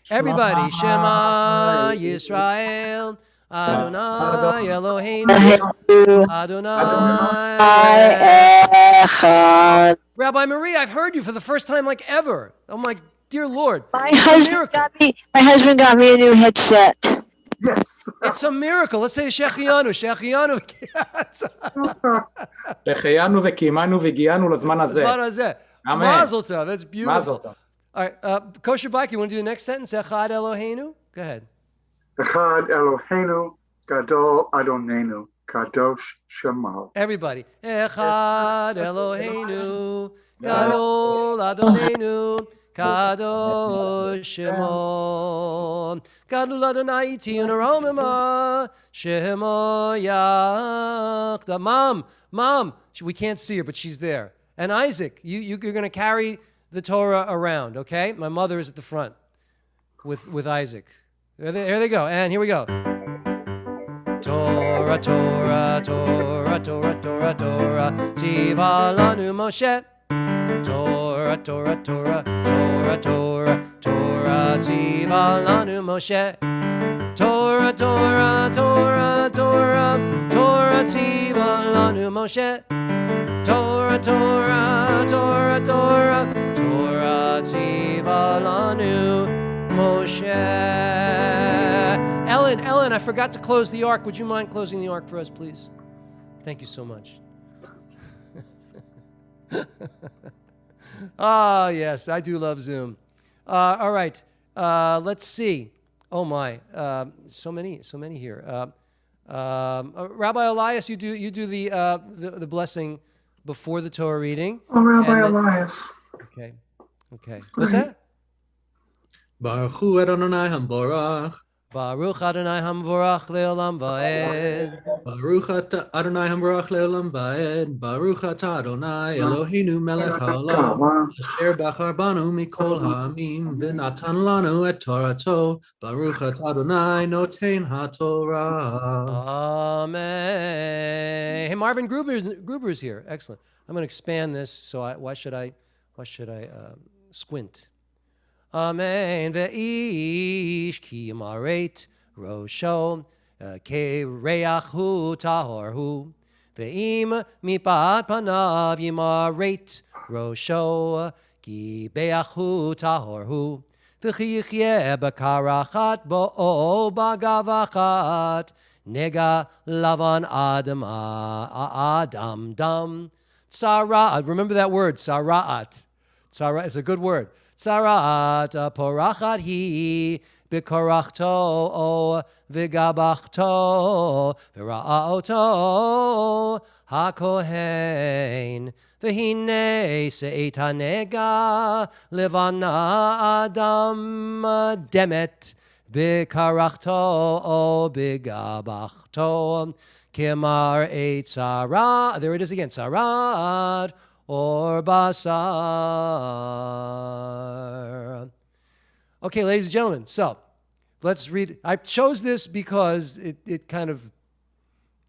Speaker 1: Everybody, Shema Yisrael, Adonai Eloheinu, Adonai Echad. Rabbi Marie, I've heard you for the first time like ever. Oh my dear Lord.
Speaker 13: My husband got me a new headset.
Speaker 12: Yes.
Speaker 1: It's a miracle. Let's say Shechianu. Shechianu.
Speaker 7: שהחיינו וקיימנו והגיענו לזמן הזה.
Speaker 1: לזמן הזה.
Speaker 7: Amen.
Speaker 1: Mazel tov. That's beautiful.
Speaker 7: Mazel tov.
Speaker 1: All right, Kosher Bike, you want to do the next sentence? Echad Eloheinu? Go ahead.
Speaker 12: Echad Eloheinu, Gadol Adonenu, Kadosh Shema.
Speaker 1: Everybody. Echad Eloheinu, Gadol Adonenu, Kadosh Shemo. Gadol Adonai Tiyun Aromima, Shemo Yakda. Mom, we can't see her, but she's there. And Isaac, you're going to carry the Torah around, okay? My mother is at the front with Isaac. There they go. And here we go. Torah, Torah, Torah, Torah, Torah, Torah, Tziva lanu Moshe. Torah, Torah, Torah, Torah, Torah, Torah, Tziva lanu Moshe. Torah, Torah, Torah, Torah, Torah, Tziva lanu Moshe. Torah, Torah, Torah, Torah, Torah, Tziva lanu Moshe. Ellen, I forgot to close the ark. Would you mind closing the ark for us, please? Thank you so much. Yes, I do love Zoom. All right, let's see. Oh my, so many here. Rabbi Elias, you do the blessing before the Torah reading.
Speaker 12: Oh, Rabbi Elias.
Speaker 1: Okay. What's that?
Speaker 3: Baruch Hu Adonai Hamvorach.
Speaker 1: Baruch Adonai Hamvorach Leolam Vaed.
Speaker 3: Baruch Adonai Hamvorach Leolam Vaed. Baruch Ata Adonai Eloheinu Melech Haolam. Asher bachar banu mikol ha'amim v'natan lanu et Torato. Baruch Ata Adonai noten haTorah.
Speaker 1: Amen. Hey, Marvin Gruber's here. Excellent. I'm going to expand this. So why should I squint? Amen. Ve'ish ki yamaret rosho kereach hu tahor hu. Ve'im mipat panav yamaret rosho ki beach hu tahor hu. V'chi yichyeh b'karachat bo'o b'gavachat. Nega lavan adam dam. Tzara'at. Remember that word, tzara'at. Tzara is a good word. Tzara'at porachat hi b'korachto o v'gabachto v'ra'aoto hakohen v'hine se'et hanega levana adam demet b'karachto o b'gabachto kimar et tzara. There it is again. Tzara'at or basar. Okay, ladies and gentlemen, so let's read. I chose this because it kind of,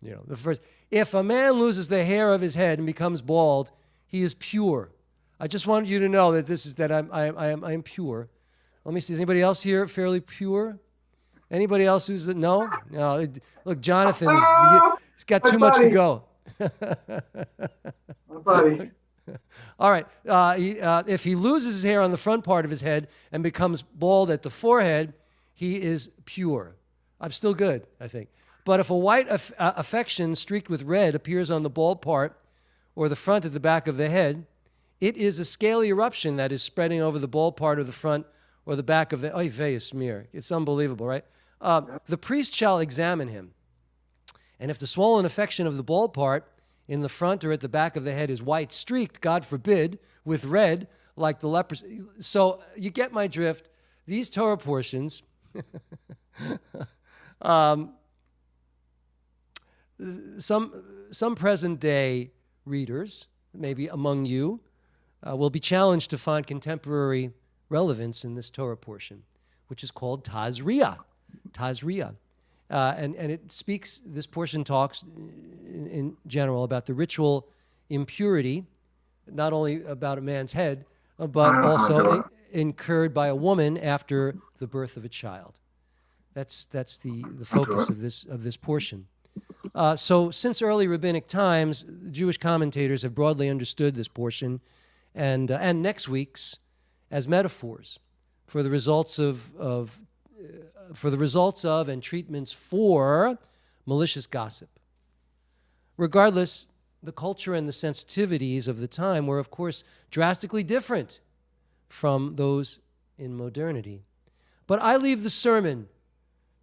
Speaker 1: the first. If a man loses the hair of his head and becomes bald, he is pure. I just wanted you to know that I am pure. Let me see. Is anybody else here fairly pure? Anybody else who's no? No. Look, Jonathan, he's got too much to go.
Speaker 12: Buddy.
Speaker 1: All right. If he loses his hair on the front part of his head and becomes bald at the forehead, he is pure. I'm still good, I think. But if a white affection streaked with red appears on the bald part or the front at the back of the head, it is a scaly eruption that is spreading over the bald part of the front or the back of the oy vey smear. It's unbelievable, right? The priest shall examine him. And if the swollen affection of the bald part in the front or at the back of the head is white streaked, God forbid, with red, like the leprosy. So you get my drift. These Torah portions, some present day readers, maybe among you, will be challenged to find contemporary relevance in this Torah portion, which is called Tazria. Tazria. And it speaks, this portion talks in general about the ritual impurity, not only about a man's head, but also incurred by a woman after the birth of a child. That's the focus of this portion. So since early rabbinic times, Jewish commentators have broadly understood this portion and next week's as metaphors for the results of and treatments for malicious gossip. Regardless, the culture and the sensitivities of the time were, of course, drastically different from those in modernity. But I leave the sermon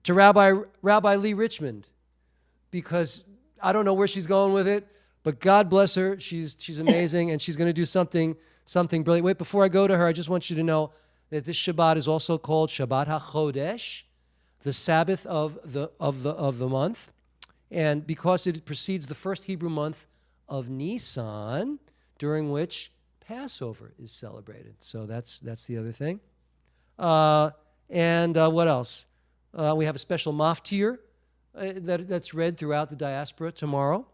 Speaker 1: to Rabbi Lee Richmond, because I don't know where she's going with it, but God bless her. She's amazing, and she's going to do something brilliant. Wait, before I go to her, I just want you to know that this Shabbat is also called Shabbat HaChodesh, the Sabbath of the month, and because it precedes the first Hebrew month of Nisan, during which Passover is celebrated. So that's the other thing. And what else? We have a special maftir that's read throughout the diaspora tomorrow,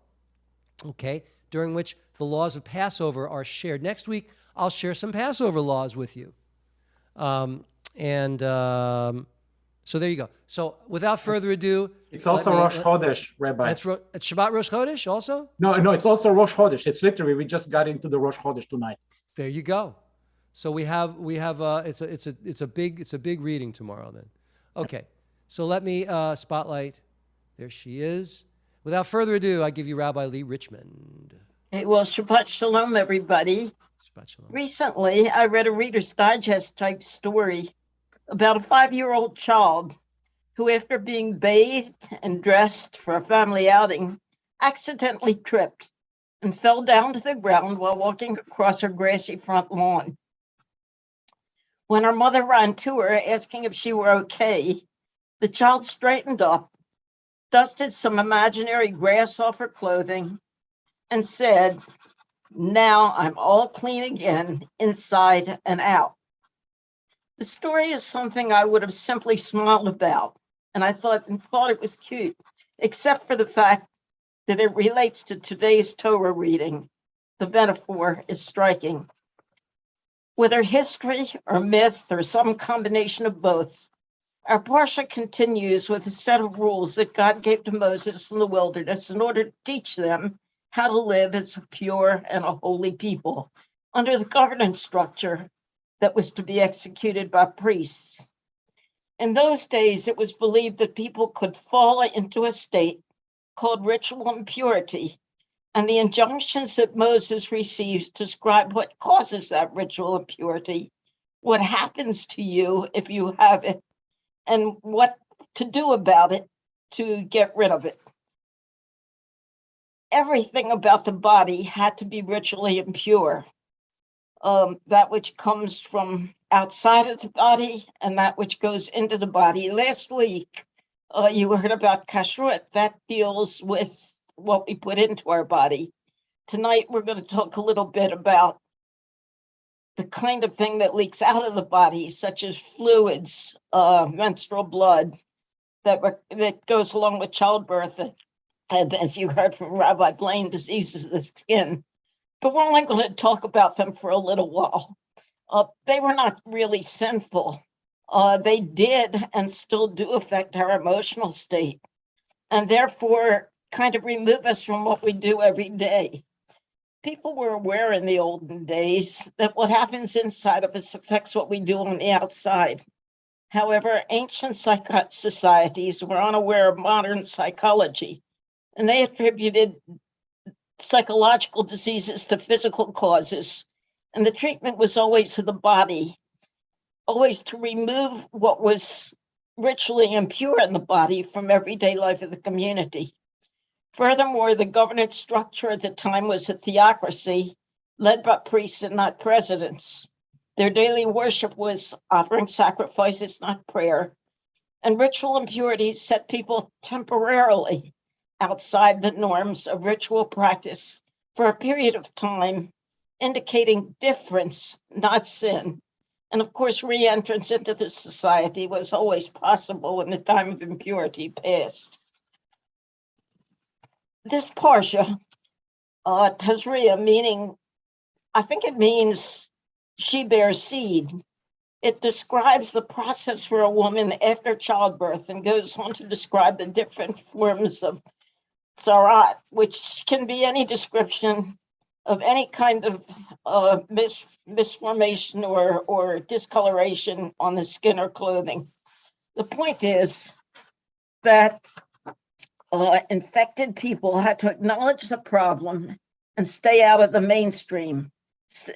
Speaker 1: okay, during which the laws of Passover are shared. Next week, I'll share some Passover laws with you. So there you go. So without further ado,
Speaker 7: it's also Rosh Chodesh, Rabbi.
Speaker 1: It's Shabbat Rosh Chodesh also?
Speaker 7: No, it's also Rosh Chodesh. It's literally, we just got into the Rosh Chodesh tonight.
Speaker 1: There you go. So we have it's a big reading tomorrow then. Okay. So let me spotlight. There she is. Without further ado, I give you Rabbi Lee Richmond.
Speaker 14: Hey, well, Shabbat Shalom, everybody.
Speaker 1: Shabbat Shalom.
Speaker 14: Recently, I read a Reader's Digest type story about a 5-year-old child who, after being bathed and dressed for a family outing, accidentally tripped and fell down to the ground while walking across her grassy front lawn. When her mother ran to her, asking if she were okay, the child straightened up, dusted some imaginary grass off her clothing, and said, "Now I'm all clean again, inside and out." The story is something I would have simply smiled about, and I thought it was cute, except for the fact that it relates to today's Torah reading. The metaphor is striking. Whether history or myth or some combination of both, our Parsha continues with a set of rules that God gave to Moses in the wilderness in order to teach them how to live as a pure and a holy people under the governance structure that was to be executed by priests. In those days, it was believed that people could fall into a state called ritual impurity, and the injunctions that Moses receives describe what causes that ritual impurity, what happens to you if you have it, and what to do about it to get rid of it. Everything about the body had to be ritually impure. That which comes from outside of the body and that which goes into the body. Last week, you heard about kashrut. That deals with what we put into our body. Tonight, we're going to talk a little bit about the kind of thing that leaks out of the body, such as fluids, menstrual blood, that goes along with childbirth, and as you heard from Rabbi Blaine, diseases of the skin. But we're only going to talk about them for a little while. They were not really sinful. They did and still do affect our emotional state, and therefore kind of remove us from what we do every day. People were aware in the olden days that what happens inside of us affects what we do on the outside. However, ancient societies were unaware of modern psychology, and they attributed psychological diseases to physical causes, and the treatment was always to the body, always to remove what was ritually impure in the body from everyday life of the community. Furthermore, the governance structure at the time was a theocracy led by priests and not presidents. Their daily worship was offering sacrifices, not prayer, and ritual impurities set people temporarily outside the norms of ritual practice for a period of time indicating difference, not sin. And of course, re-entrance into this society was always possible when the time of impurity passed. This Parsha, Tazria, meaning, I think it means she bears seed. It describes the process for a woman after childbirth and goes on to describe the different forms of tzarat, which can be any description of any kind of misformation or discoloration on the skin or clothing. The point is that infected people had to acknowledge the problem and stay out of the mainstream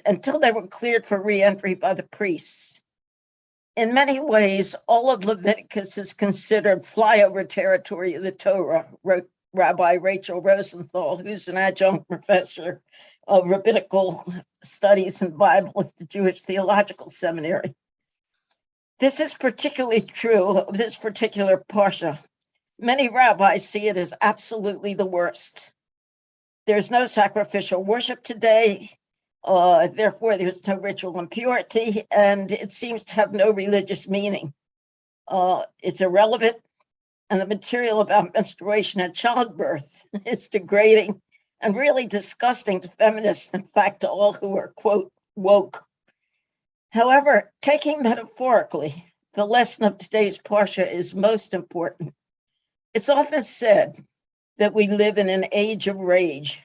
Speaker 14: until they were cleared for re-entry by the priests. In many ways, all of Leviticus is considered flyover territory of the Torah, wrote Rabbi Rachel Rosenthal, who's an adjunct professor of rabbinical studies and Bible at the Jewish Theological Seminary. This is particularly true of this particular Parsha. Many rabbis see it as absolutely the worst. There's no sacrificial worship today. Therefore, there's no ritual impurity, and it seems to have no religious meaning. It's irrelevant, and the material about menstruation and childbirth is degrading and really disgusting to feminists, in fact, to all who are, quote, woke. However, taking metaphorically, the lesson of today's Parsha is most important. It's often said that we live in an age of rage.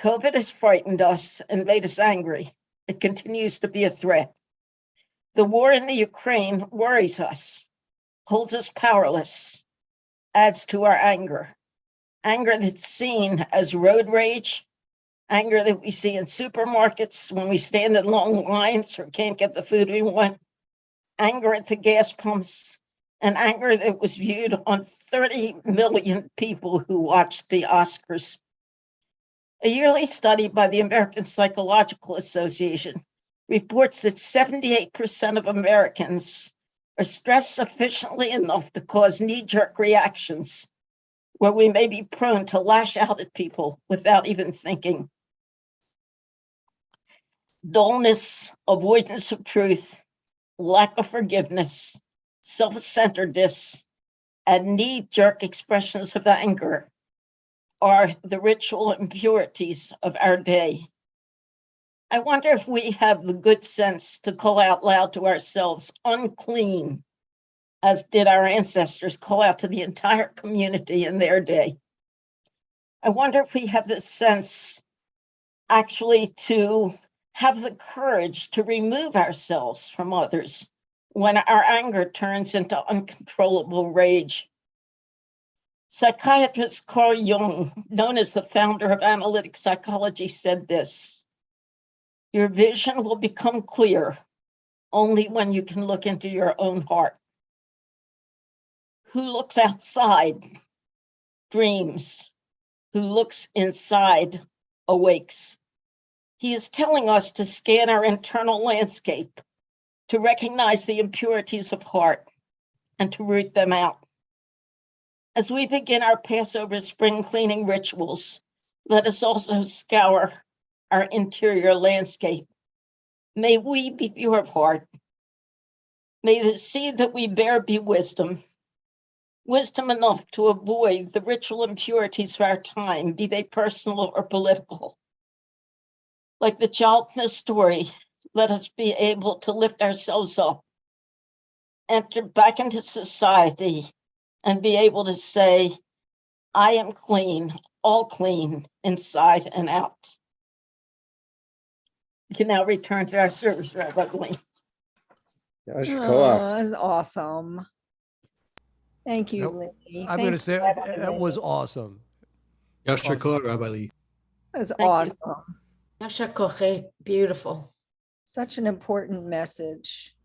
Speaker 14: COVID has frightened us and made us angry. It continues to be a threat. The war in the Ukraine worries us, holds us powerless, adds to our anger. Anger that's seen as road rage, anger that we see in supermarkets when we stand in long lines or can't get the food we want, anger at the gas pumps, and anger that was viewed on 30 million people who watched the Oscars. A yearly study by the American Psychological Association reports that 78% of Americans are stressed sufficiently enough to cause knee-jerk reactions where we may be prone to lash out at people without even thinking. Dullness, avoidance of truth, lack of forgiveness, self-centeredness, and knee-jerk expressions of anger are the ritual impurities of our day. I wonder if we have the good sense to call out loud to ourselves, unclean, as did our ancestors call out to the entire community in their day. I wonder if we have the sense actually to have the courage to remove ourselves from others when our anger turns into uncontrollable rage. Psychiatrist Carl Jung, known as the founder of analytic psychology, said this: "Your vision will become clear only when you can look into your own heart. Who looks outside dreams. Who looks inside awakes." He is telling us to scan our internal landscape, to recognize the impurities of heart, and to root them out. As we begin our Passover spring cleaning rituals, let us also scour our interior landscape. May we be pure of heart. May the seed that we bear be wisdom, wisdom enough to avoid the ritual impurities of our time, be they personal or political. Like the child in the story, let us be able to lift ourselves up, enter back into society, and be able to say, I am clean, all clean, inside and out. We can now return to our service, Rabbi Glean.
Speaker 2: That's awesome. Thank you, Lee.
Speaker 1: I'm going to say that was awesome.
Speaker 3: Yasher Koach, Rabbi Lee.
Speaker 2: That was awesome.
Speaker 5: Yasher Koach, beautiful.
Speaker 2: Such an important message.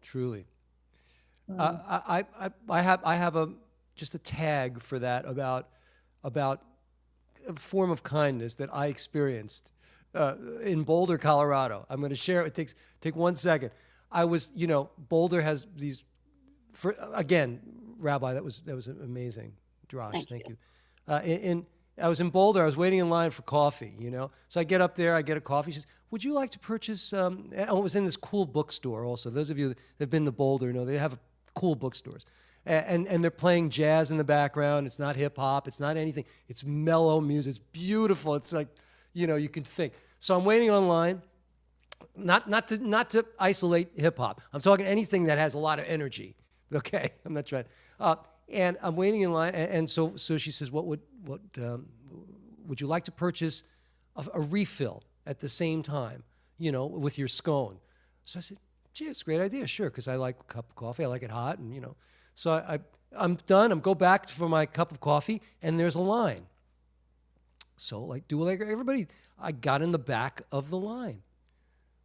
Speaker 1: Truly. I have just a tag for that about a form of kindness that I experienced in Boulder, Colorado. I'm going to share it. Take 1 second. I was, Boulder has these. Again, Rabbi, that was amazing. Drosh, thank you. I was in Boulder. I was waiting in line for coffee, So I get up there. I get a coffee. She says, would you like to purchase, it was in this cool bookstore also. Those of you that have been to Boulder know they have cool bookstores. And they're playing jazz in the background. It's not hip hop. It's not anything. It's mellow music. It's beautiful. It's like, you can think. So I'm waiting online, not to isolate hip hop. I'm talking anything that has a lot of energy. Okay, I'm not trying. And I'm waiting in line, and so she says, would you like to purchase a refill at the same time, with your scone? So I said, gee, it's a great idea, sure, because I like a cup of coffee. I like it hot, and So I'm done. Go back for my cup of coffee, and there's a line. So like everybody, I got in the back of the line.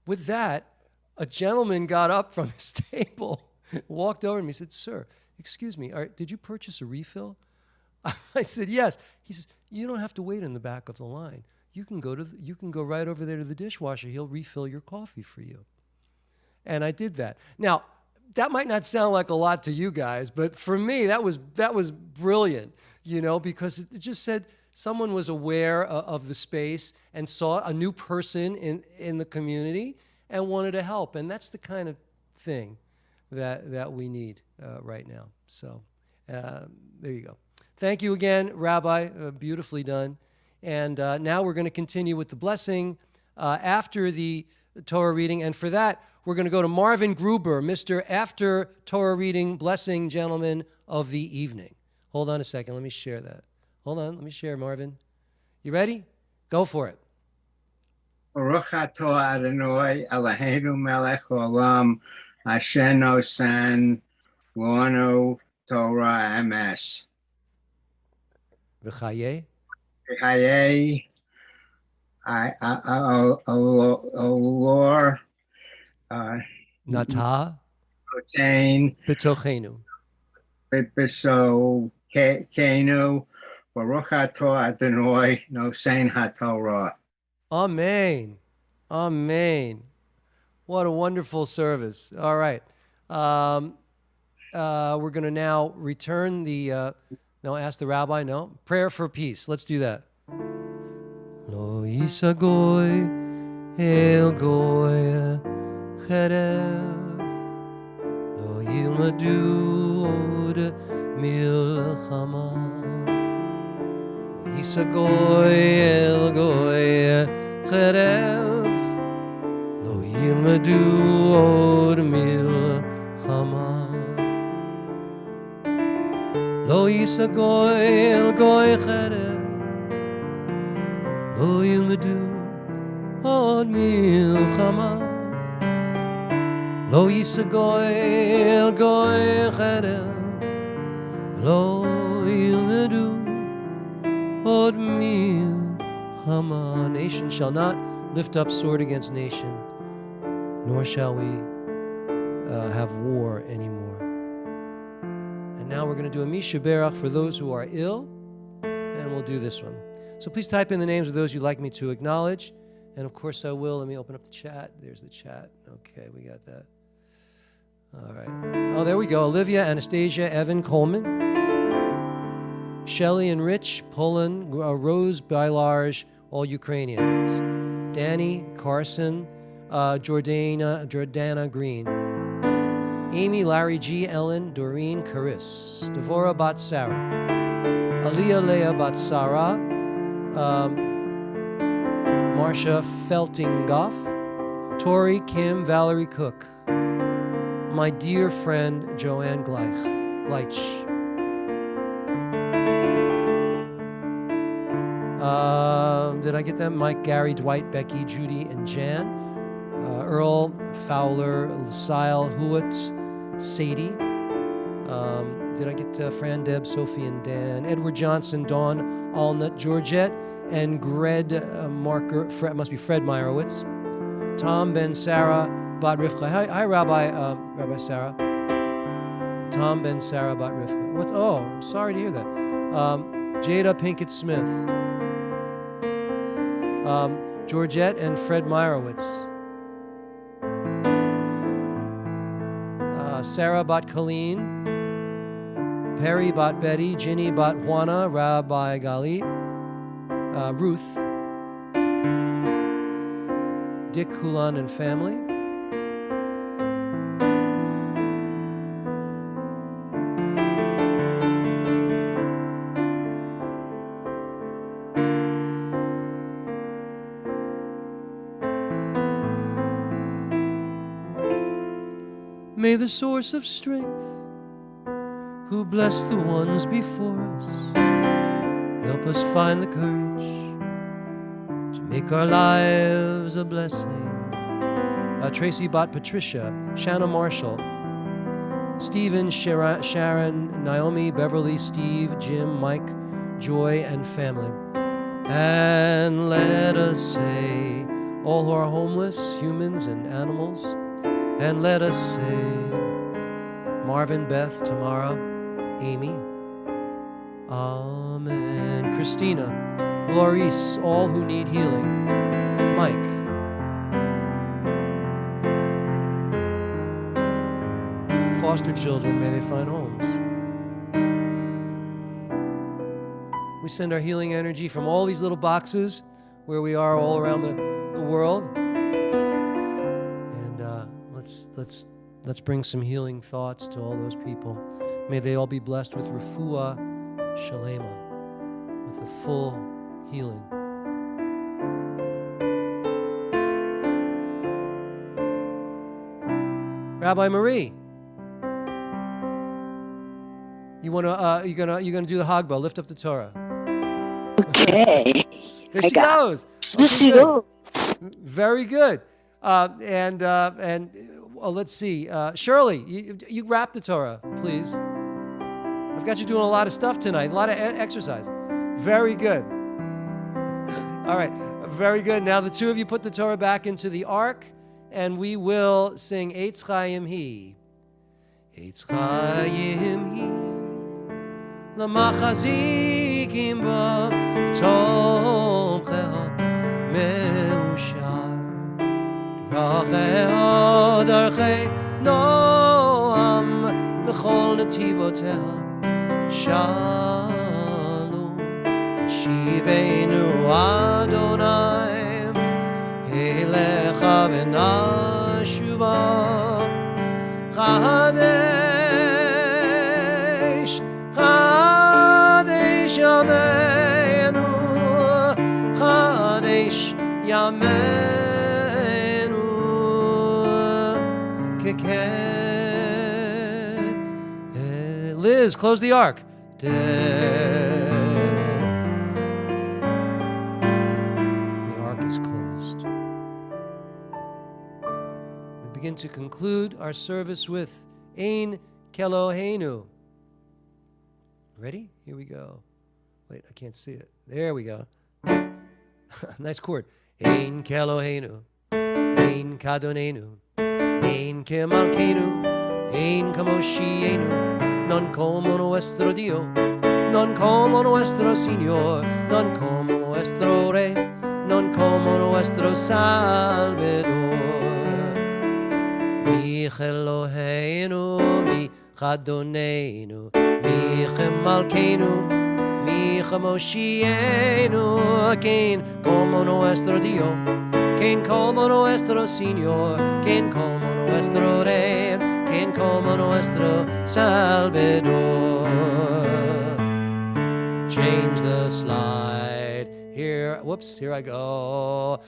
Speaker 1: With that, a gentleman got up from his table, walked over to me, and said, sir, excuse me, did you purchase a refill? I said, yes. He says, you don't have to wait in the back of the line. You can go right over there to the dishwasher. He'll refill your coffee for you. And I did that. Now, that might not sound like a lot to you guys, but for me, that was brilliant, because it just said someone was aware of the space and saw a new person in the community and wanted to help. And that's the kind of thing that we need right now. So there you go. Thank you again, Rabbi. Beautifully done. And now we're going to continue with the blessing after the Torah reading. And for that, we're going to go to Marvin Gruber, Mr. After Torah Reading Blessing Gentleman of the Evening. Hold on a second. Let me share that. Hold on. Let me share, Marvin. You ready? Go for it.
Speaker 15: Baruch atah Adonai Eloheinu melech haolam asher nosan lanu Torah emes.
Speaker 1: V'chayei.
Speaker 15: V'chayei Olor
Speaker 1: Natah
Speaker 15: Notain
Speaker 1: B'tochenu
Speaker 15: B'sokenu Baruch atah Adonai nosein haTorah.
Speaker 1: Amen. Amen. What a wonderful service. All right. We're going to now return ask the rabbi. No. Prayer for peace. Let's do that. Lo yisagoy el goy cherev lo yilmadu od milchama yisagoy el goy cherev lo yilmadu od milchama lo yisagoy el goy cherev lo yilmadu od milchama lo yisagoy el goy cherev lo yilmadu od milchama. Nation shall not lift up sword against nation, nor shall we have war anymore. And now we're going to do a Misha Berach for those who are ill, and we'll do this one. So please type in the names of those you'd like me to acknowledge. And of course I will. Let me open up the chat. There's the chat. Okay, we got that. All right. Oh, there we go. Olivia, Anastasia, Evan, Coleman, Shelley and Rich, Poland, Rose, Bailarge, all Ukrainians. Danny, Carson, Jordana Green, Amy, Larry G, Ellen, Doreen, Caris, Devora Bat Sarah, Aliyah Leah Bat Sarah, Marcia Feltingoff, Tori, Kim, Valerie Cook, my dear friend Joanne Gleich. Did I get them? Mike, Gary, Dwight, Becky, Judy, and Jan. Earl, Fowler, Lucille, Hewitt, Sadie. Did I get Fran, Deb, Sophie, and Dan? Edward Johnson, Dawn, Alnut, Georgette, and Gred Marker, must be Fred Meyerowitz. Tom, Ben, Sarah, Bat Rivka. Hi, Rabbi Sarah. Tom, Ben, Sarah, Bat Rivka. Oh, I'm sorry to hear that. Jada Pinkett Smith. Georgette and Fred Meyerowitz. Sarah Bat Colleen. Perry Bat Betty. Ginny Bat Juana. Rabbi Galit. Ruth, Dick Hulan and family. May the source of strength, who blessed the ones before us, help us find the courage to make our lives a blessing. Tracy Bott Patricia, Shanna Marshall, Stephen, Sharon, Naomi, Beverly, Steve, Jim, Mike, Joy, and family. And let us say, all who are homeless, humans and animals, and let us say, Marvin, Beth, Tamara, Amy, Amen. Christina, Laurice, all who need healing, Mike, foster children, may they find homes. We send our healing energy from all these little boxes where we are all around the world. Let's bring some healing thoughts to all those people. May they all be blessed with refuah shalema, with a full healing. Rabbi Marie, you're gonna do the Hagbah. Lift up the Torah.
Speaker 13: Okay.
Speaker 1: There she goes. Okay, good. Very good. Let's see. Shirley, you wrap the Torah, please. I've got you doing a lot of stuff tonight, a lot of exercise. Very good. All right, very good. Now the two of you put the Torah back into the ark, and we will sing Eitz Chaim Hi. Eitz Chaim Hi, L'machazikim ba tomcheha meushar. Rachel darchei noam b'chol netivoteha shalom ashivenu Adonai elecha v'nashuva chadesh chadesh yameinu chadesh yameinu. Liz, close the ark. The ark is closed. We begin to conclude our service with Ein Keloheinu. Ready? Here we go. Wait, I can't see it. There we go. Nice chord. Ein Keloheinu, Ein Kadonenu, Ein Kemalkeinu, Ein Kamoshienu, non como nuestro Dio, non como nuestro Señor, non como nuestro Rey, non como nuestro Salvador. Mi Eloheinu, mi Chadonenu, mi Malkeinu, mi Moshienu, quien como nuestro Dio, quien como nuestro Señor, quien como nuestro Rey, quien como nuestro Salvador. Change the slide. Here, whoops, here I go.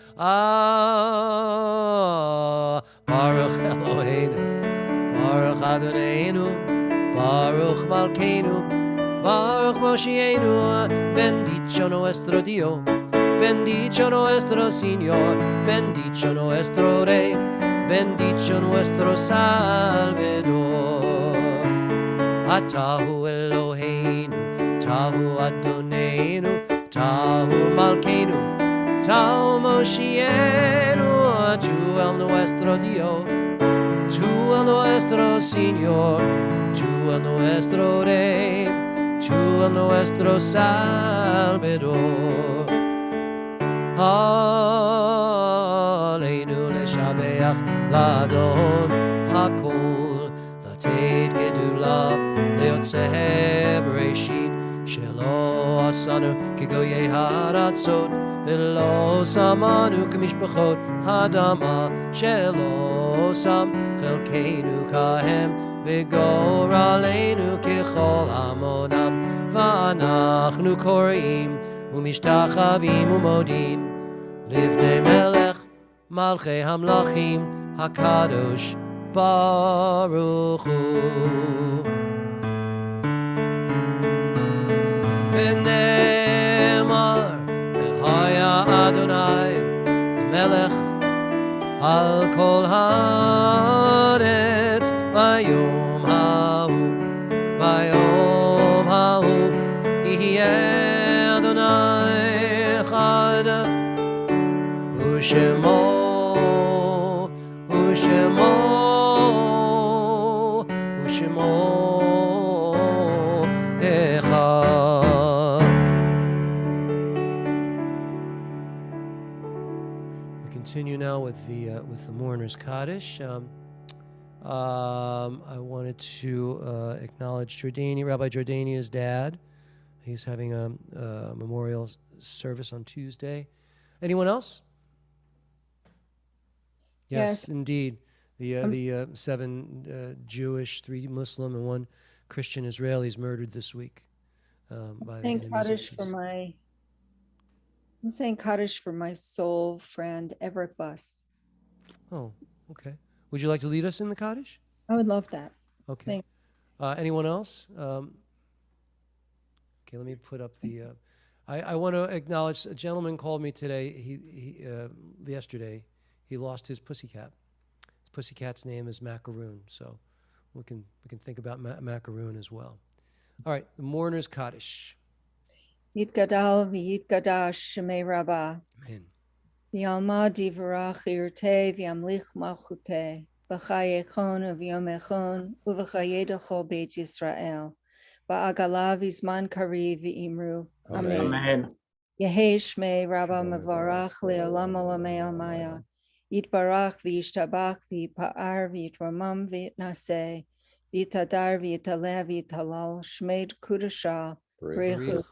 Speaker 1: Baruch Eloheinu, Baruch Adonai, Baruch Malkeinu, Baruch Moshienu, bendicho nuestro Dio, bendicho nuestro Señor, bendicho nuestro Rey, bendicho nuestro Salvador. Atahu Eloheinu, Tahu Adoneinu, Tahu Malkeinu, Tahu Moshienu, Tu el nuestro Dio, Tu el nuestro Señor, Tu el nuestro Rey, Tu el nuestro Salvador. Aleinu leshabeach ladon hakol lated gedula leotzeh bereshit shelo asanu כגויי הארצות, ולא שמענו כמשפחות האדמה, שלא שם חלקנו כהם, וגורלנו ככל המונם, ואנחנו קוראים ומשתחווים ומודים לפני מלך מלכי המלכים הקדוש ברוך הוא. ונאמר והיה אדוני מלך על כל הארץ ביום ההוא, ביום ההוא יהיה אדוני אחד ושמו אחד. We continue now with the mourner's Kaddish. I wanted to acknowledge Rabbi Jordania's dad. He's having a memorial service on Tuesday. Anyone else? Yes, indeed. The 7 Jewish, 3 Muslim, and 1 Christian Israelis murdered this week. By the enemies of peace.
Speaker 2: I'm saying Kaddish for my soul friend, Everett Buss.
Speaker 1: Oh, okay. Would you like to lead us in the Kaddish?
Speaker 2: I would love that.
Speaker 1: Okay.
Speaker 2: Thanks.
Speaker 1: Anyone else? Okay, let me put up the... I want to acknowledge, a gentleman called me today, yesterday. He lost his pussycat. His pussycat's name is Macaroon, so we can think about Macaroon as well. All right, the mourner's Kaddish.
Speaker 2: Yitgadal v'yitgadash shemei Rabbah.
Speaker 1: Amen.
Speaker 2: V'yalma divrach irte v'yamlich malchute. V'chayechon v'yomechon uv'chayedecho beit Yisrael. V'agala v'zman kari v'imru. Amen.
Speaker 7: Amen.
Speaker 2: Yehei shmei Rabbah mevarach le'olam olamei amaya. Yitbarach v'yishtabach v'yipa'ar v'yitramam v'yitnaseh. V'yitadar v'yitaleh v'yitalal. Shmeid kudasha. B'rechu.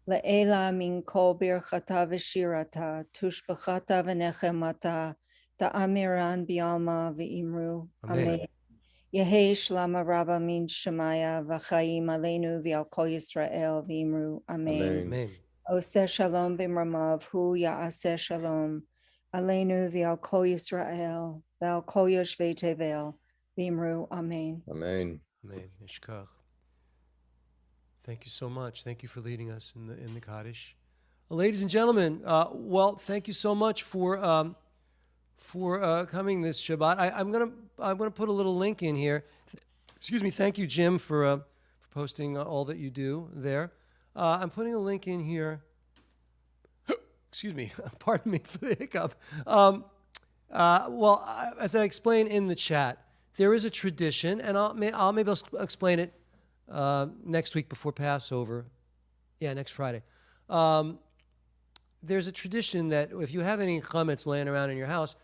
Speaker 2: Le'ela min kol birchata v'shirata. Tushbachata v'nechemata. Ta'amiran bi'alma v'imru. Amen. Yehei shlama Rabbah min shemaya v'chaim aleinu v'al kol Yisrael v'imru. Amen.
Speaker 1: Amen.
Speaker 2: Oseh shalom b'mramav hu ya'aseh shalom. Aleinu v'al kol Yisrael v'al kol yoshvei tevel v'imru. Amen.
Speaker 16: Amen.
Speaker 1: Amen. Mishkach. Thank you so much. Thank you for leading us in the Kaddish. Ladies and gentlemen, well, thank you so much for coming this Shabbat. I'm gonna put a little link in here. Excuse me. Thank you, Jim, for posting all that you do there. I'm putting a link in here. Excuse me. Pardon me for the hiccup. Well, as I explained in the chat, there is a tradition, and maybe I'll explain it next week before Passover. Yeah, next Friday. There's a tradition that if you have any chametz laying around in your house,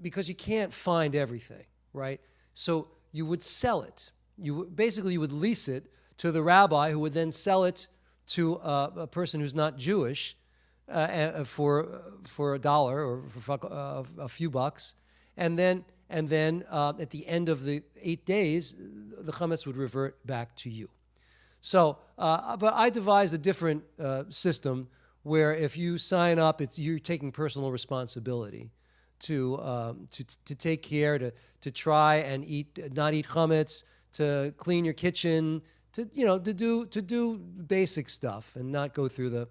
Speaker 1: because you can't find everything, right? So you would sell it. You would lease it to the rabbi, who would then sell it to a person who's not Jewish for $1 or for a few bucks, and then at the end of the 8 days, the chametz would revert back to you. So, but I devised a different system where if you sign up, you're taking personal responsibility to take care, to try and not eat chametz, to clean your kitchen, to do basic stuff and not go through the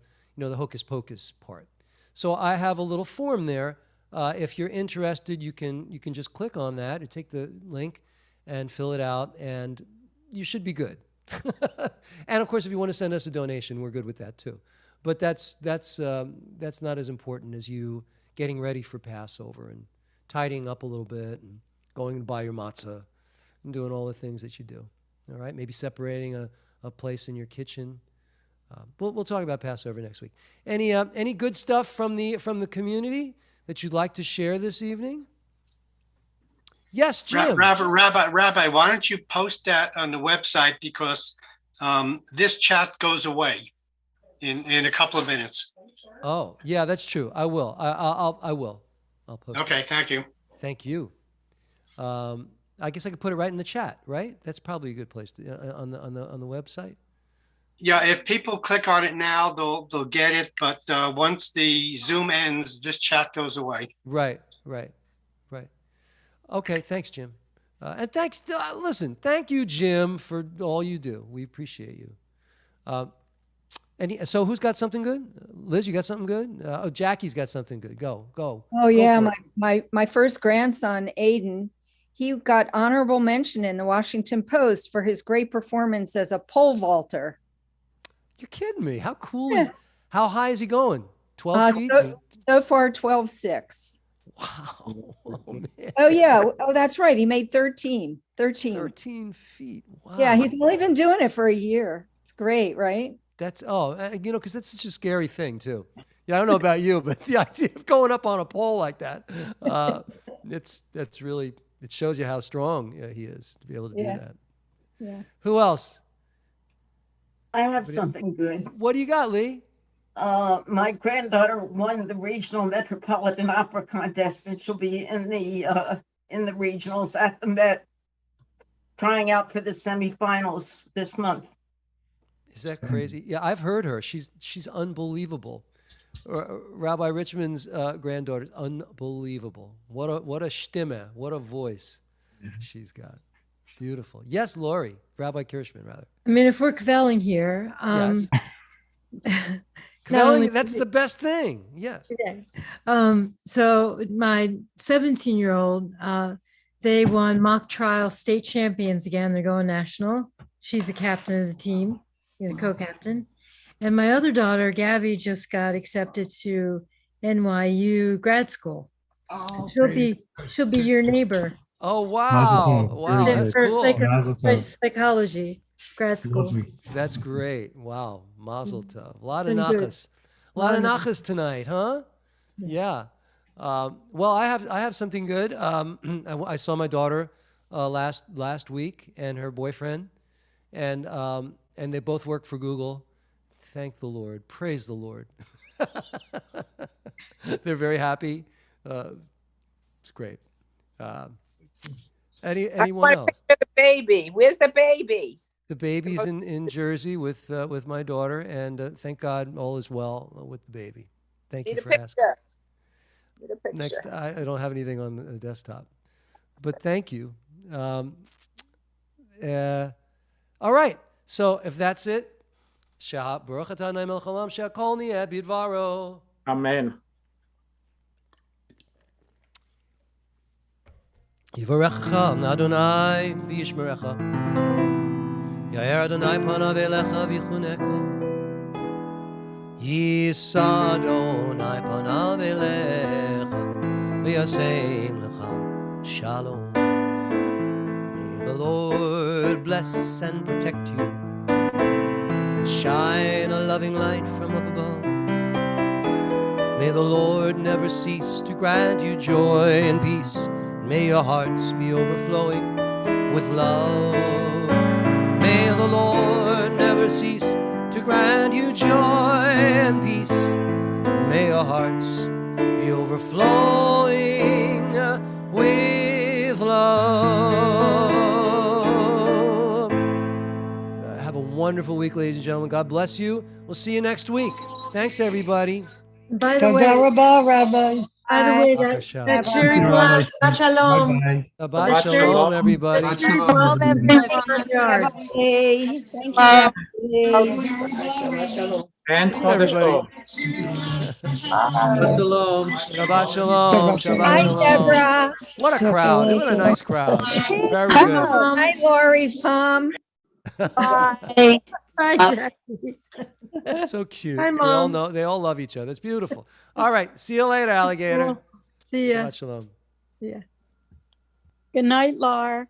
Speaker 1: hocus pocus part. So I have a little form there. If you're interested, you can just click on that and take the link and fill it out, and you should be good. And of course, if you want to send us a donation, we're good with that too. But that's not as important as you getting ready for Passover and tidying up a little bit and going to buy your matzah and doing all the things that you do. All right, maybe separating a place in your kitchen. We'll talk about Passover next week. Any good stuff from the community that you'd like to share this evening? Yes, Jim.
Speaker 17: Rabbi, why don't you post that on the website, because this chat goes away.
Speaker 16: in a couple of minutes.
Speaker 1: Oh, yeah, that's true. I will. I will. I'll post
Speaker 16: Okay,
Speaker 1: it.
Speaker 16: thank you.
Speaker 1: Thank you. I guess I could put it right in the chat, right? That's probably a good place to on the website.
Speaker 16: Yeah, if people click on it now, they'll get it. But once the Zoom ends, this chat goes away.
Speaker 1: Right. Okay, thanks, Jim. And thanks. Listen, thank you, Jim, for all you do. We appreciate you. So who's got something good? Liz, you got something good? Oh, Jackie's got something good. Go.
Speaker 2: Oh yeah, my first grandson, Aiden, he got honorable mention in the Washington Post for his great performance as a pole vaulter.
Speaker 1: You're kidding me. How cool is, how high is he going? 12 feet?
Speaker 2: So far, 12.6.
Speaker 1: Wow. Oh, man.
Speaker 2: Oh yeah. Oh, that's right. He made 13.
Speaker 1: 13 feet. Wow.
Speaker 2: Yeah, he's only been doing it for a year. It's great, right?
Speaker 1: That's, because that's such a scary thing too. Yeah, I don't know about you, but the idea of going up on a pole like that, that's really, it shows you how strong he is to be able to do that.
Speaker 2: Yeah.
Speaker 1: Who else?
Speaker 14: I have something good.
Speaker 1: What do you got, Lee?
Speaker 14: My granddaughter won the regional Metropolitan Opera contest, and she'll be in the regionals at the Met, trying out for the semifinals this month.
Speaker 1: Is that crazy? Yeah, I've heard her. She's unbelievable. Rabbi Richmond's granddaughter, unbelievable. What a stimme, what a voice she's got. Beautiful. Yes, Lori, Rabbi Kirschman, rather.
Speaker 17: I mean, if we're kvelling here,
Speaker 1: yes. Kvelling, that's the best thing. Yes.
Speaker 17: Yeah. So my 17-year-old, they won mock trial state champions again. They're going national. She's the captain of the team, co-captain. And my other daughter, Gabby, just got accepted to NYU grad school.
Speaker 4: Oh,
Speaker 17: she'll be your neighbor.
Speaker 1: Oh wow! Wow, that's cool.
Speaker 17: Psychology grad school.
Speaker 4: Lovely.
Speaker 1: That's great. Wow, Mazel Tov. A lot of nachas. A lot of nachas tonight, huh? Yeah. Well, I have something good. I saw my daughter last week and her boyfriend, and they both work for Google. Thank the Lord. Praise the Lord. They're very happy. It's great. Anyone else?
Speaker 18: The baby. Where's the baby?
Speaker 1: The baby's in Jersey with my daughter, and thank God all is well with the baby. Thank you for asking. Next, I don't have anything on the desktop, but thank you. All right. So if that's it, Shah Baruch Atah Naim El Chalam Shakol Nieh Bidvaro.
Speaker 7: Amen.
Speaker 1: Yivarecha Adonai v'yishmerecha. Yair Adonai panav elecha v'chuneka. Yisa Adonai panav elecha v'yaseim lecha shalom. May the Lord bless and protect you, and shine a loving light from up above. May the Lord never cease to grant you joy and peace. May your hearts be overflowing with love. May the Lord never cease to grant you joy and peace. May your hearts be overflowing with love. Have a wonderful week, ladies and gentlemen. God bless you. We'll see you next week. Thanks, everybody.
Speaker 17: By the way,
Speaker 2: Rabbi.
Speaker 17: By the way, that cherry blossom.
Speaker 5: Shabbat shalom.
Speaker 1: Shabbat shalom, everybody.
Speaker 2: Shalom, everybody. Thank you.
Speaker 14: Shabbat shalom.
Speaker 7: And Chodesh Tov.
Speaker 3: Shabbat shalom.
Speaker 1: Shabbat shalom. Shabbat
Speaker 2: Hi,
Speaker 1: shalom.
Speaker 2: Deborah.
Speaker 1: What a crowd. What a nice crowd. Very good.
Speaker 2: Hi, Lori, Tom.
Speaker 13: Bye.
Speaker 17: Hi, Jackie.
Speaker 1: So cute.
Speaker 17: Hi, Mom.
Speaker 1: They all love each other. It's beautiful. All right. See you later, alligator.
Speaker 17: See ya.
Speaker 1: Shabbat shalom.
Speaker 17: Yeah.
Speaker 13: Good night, Lar.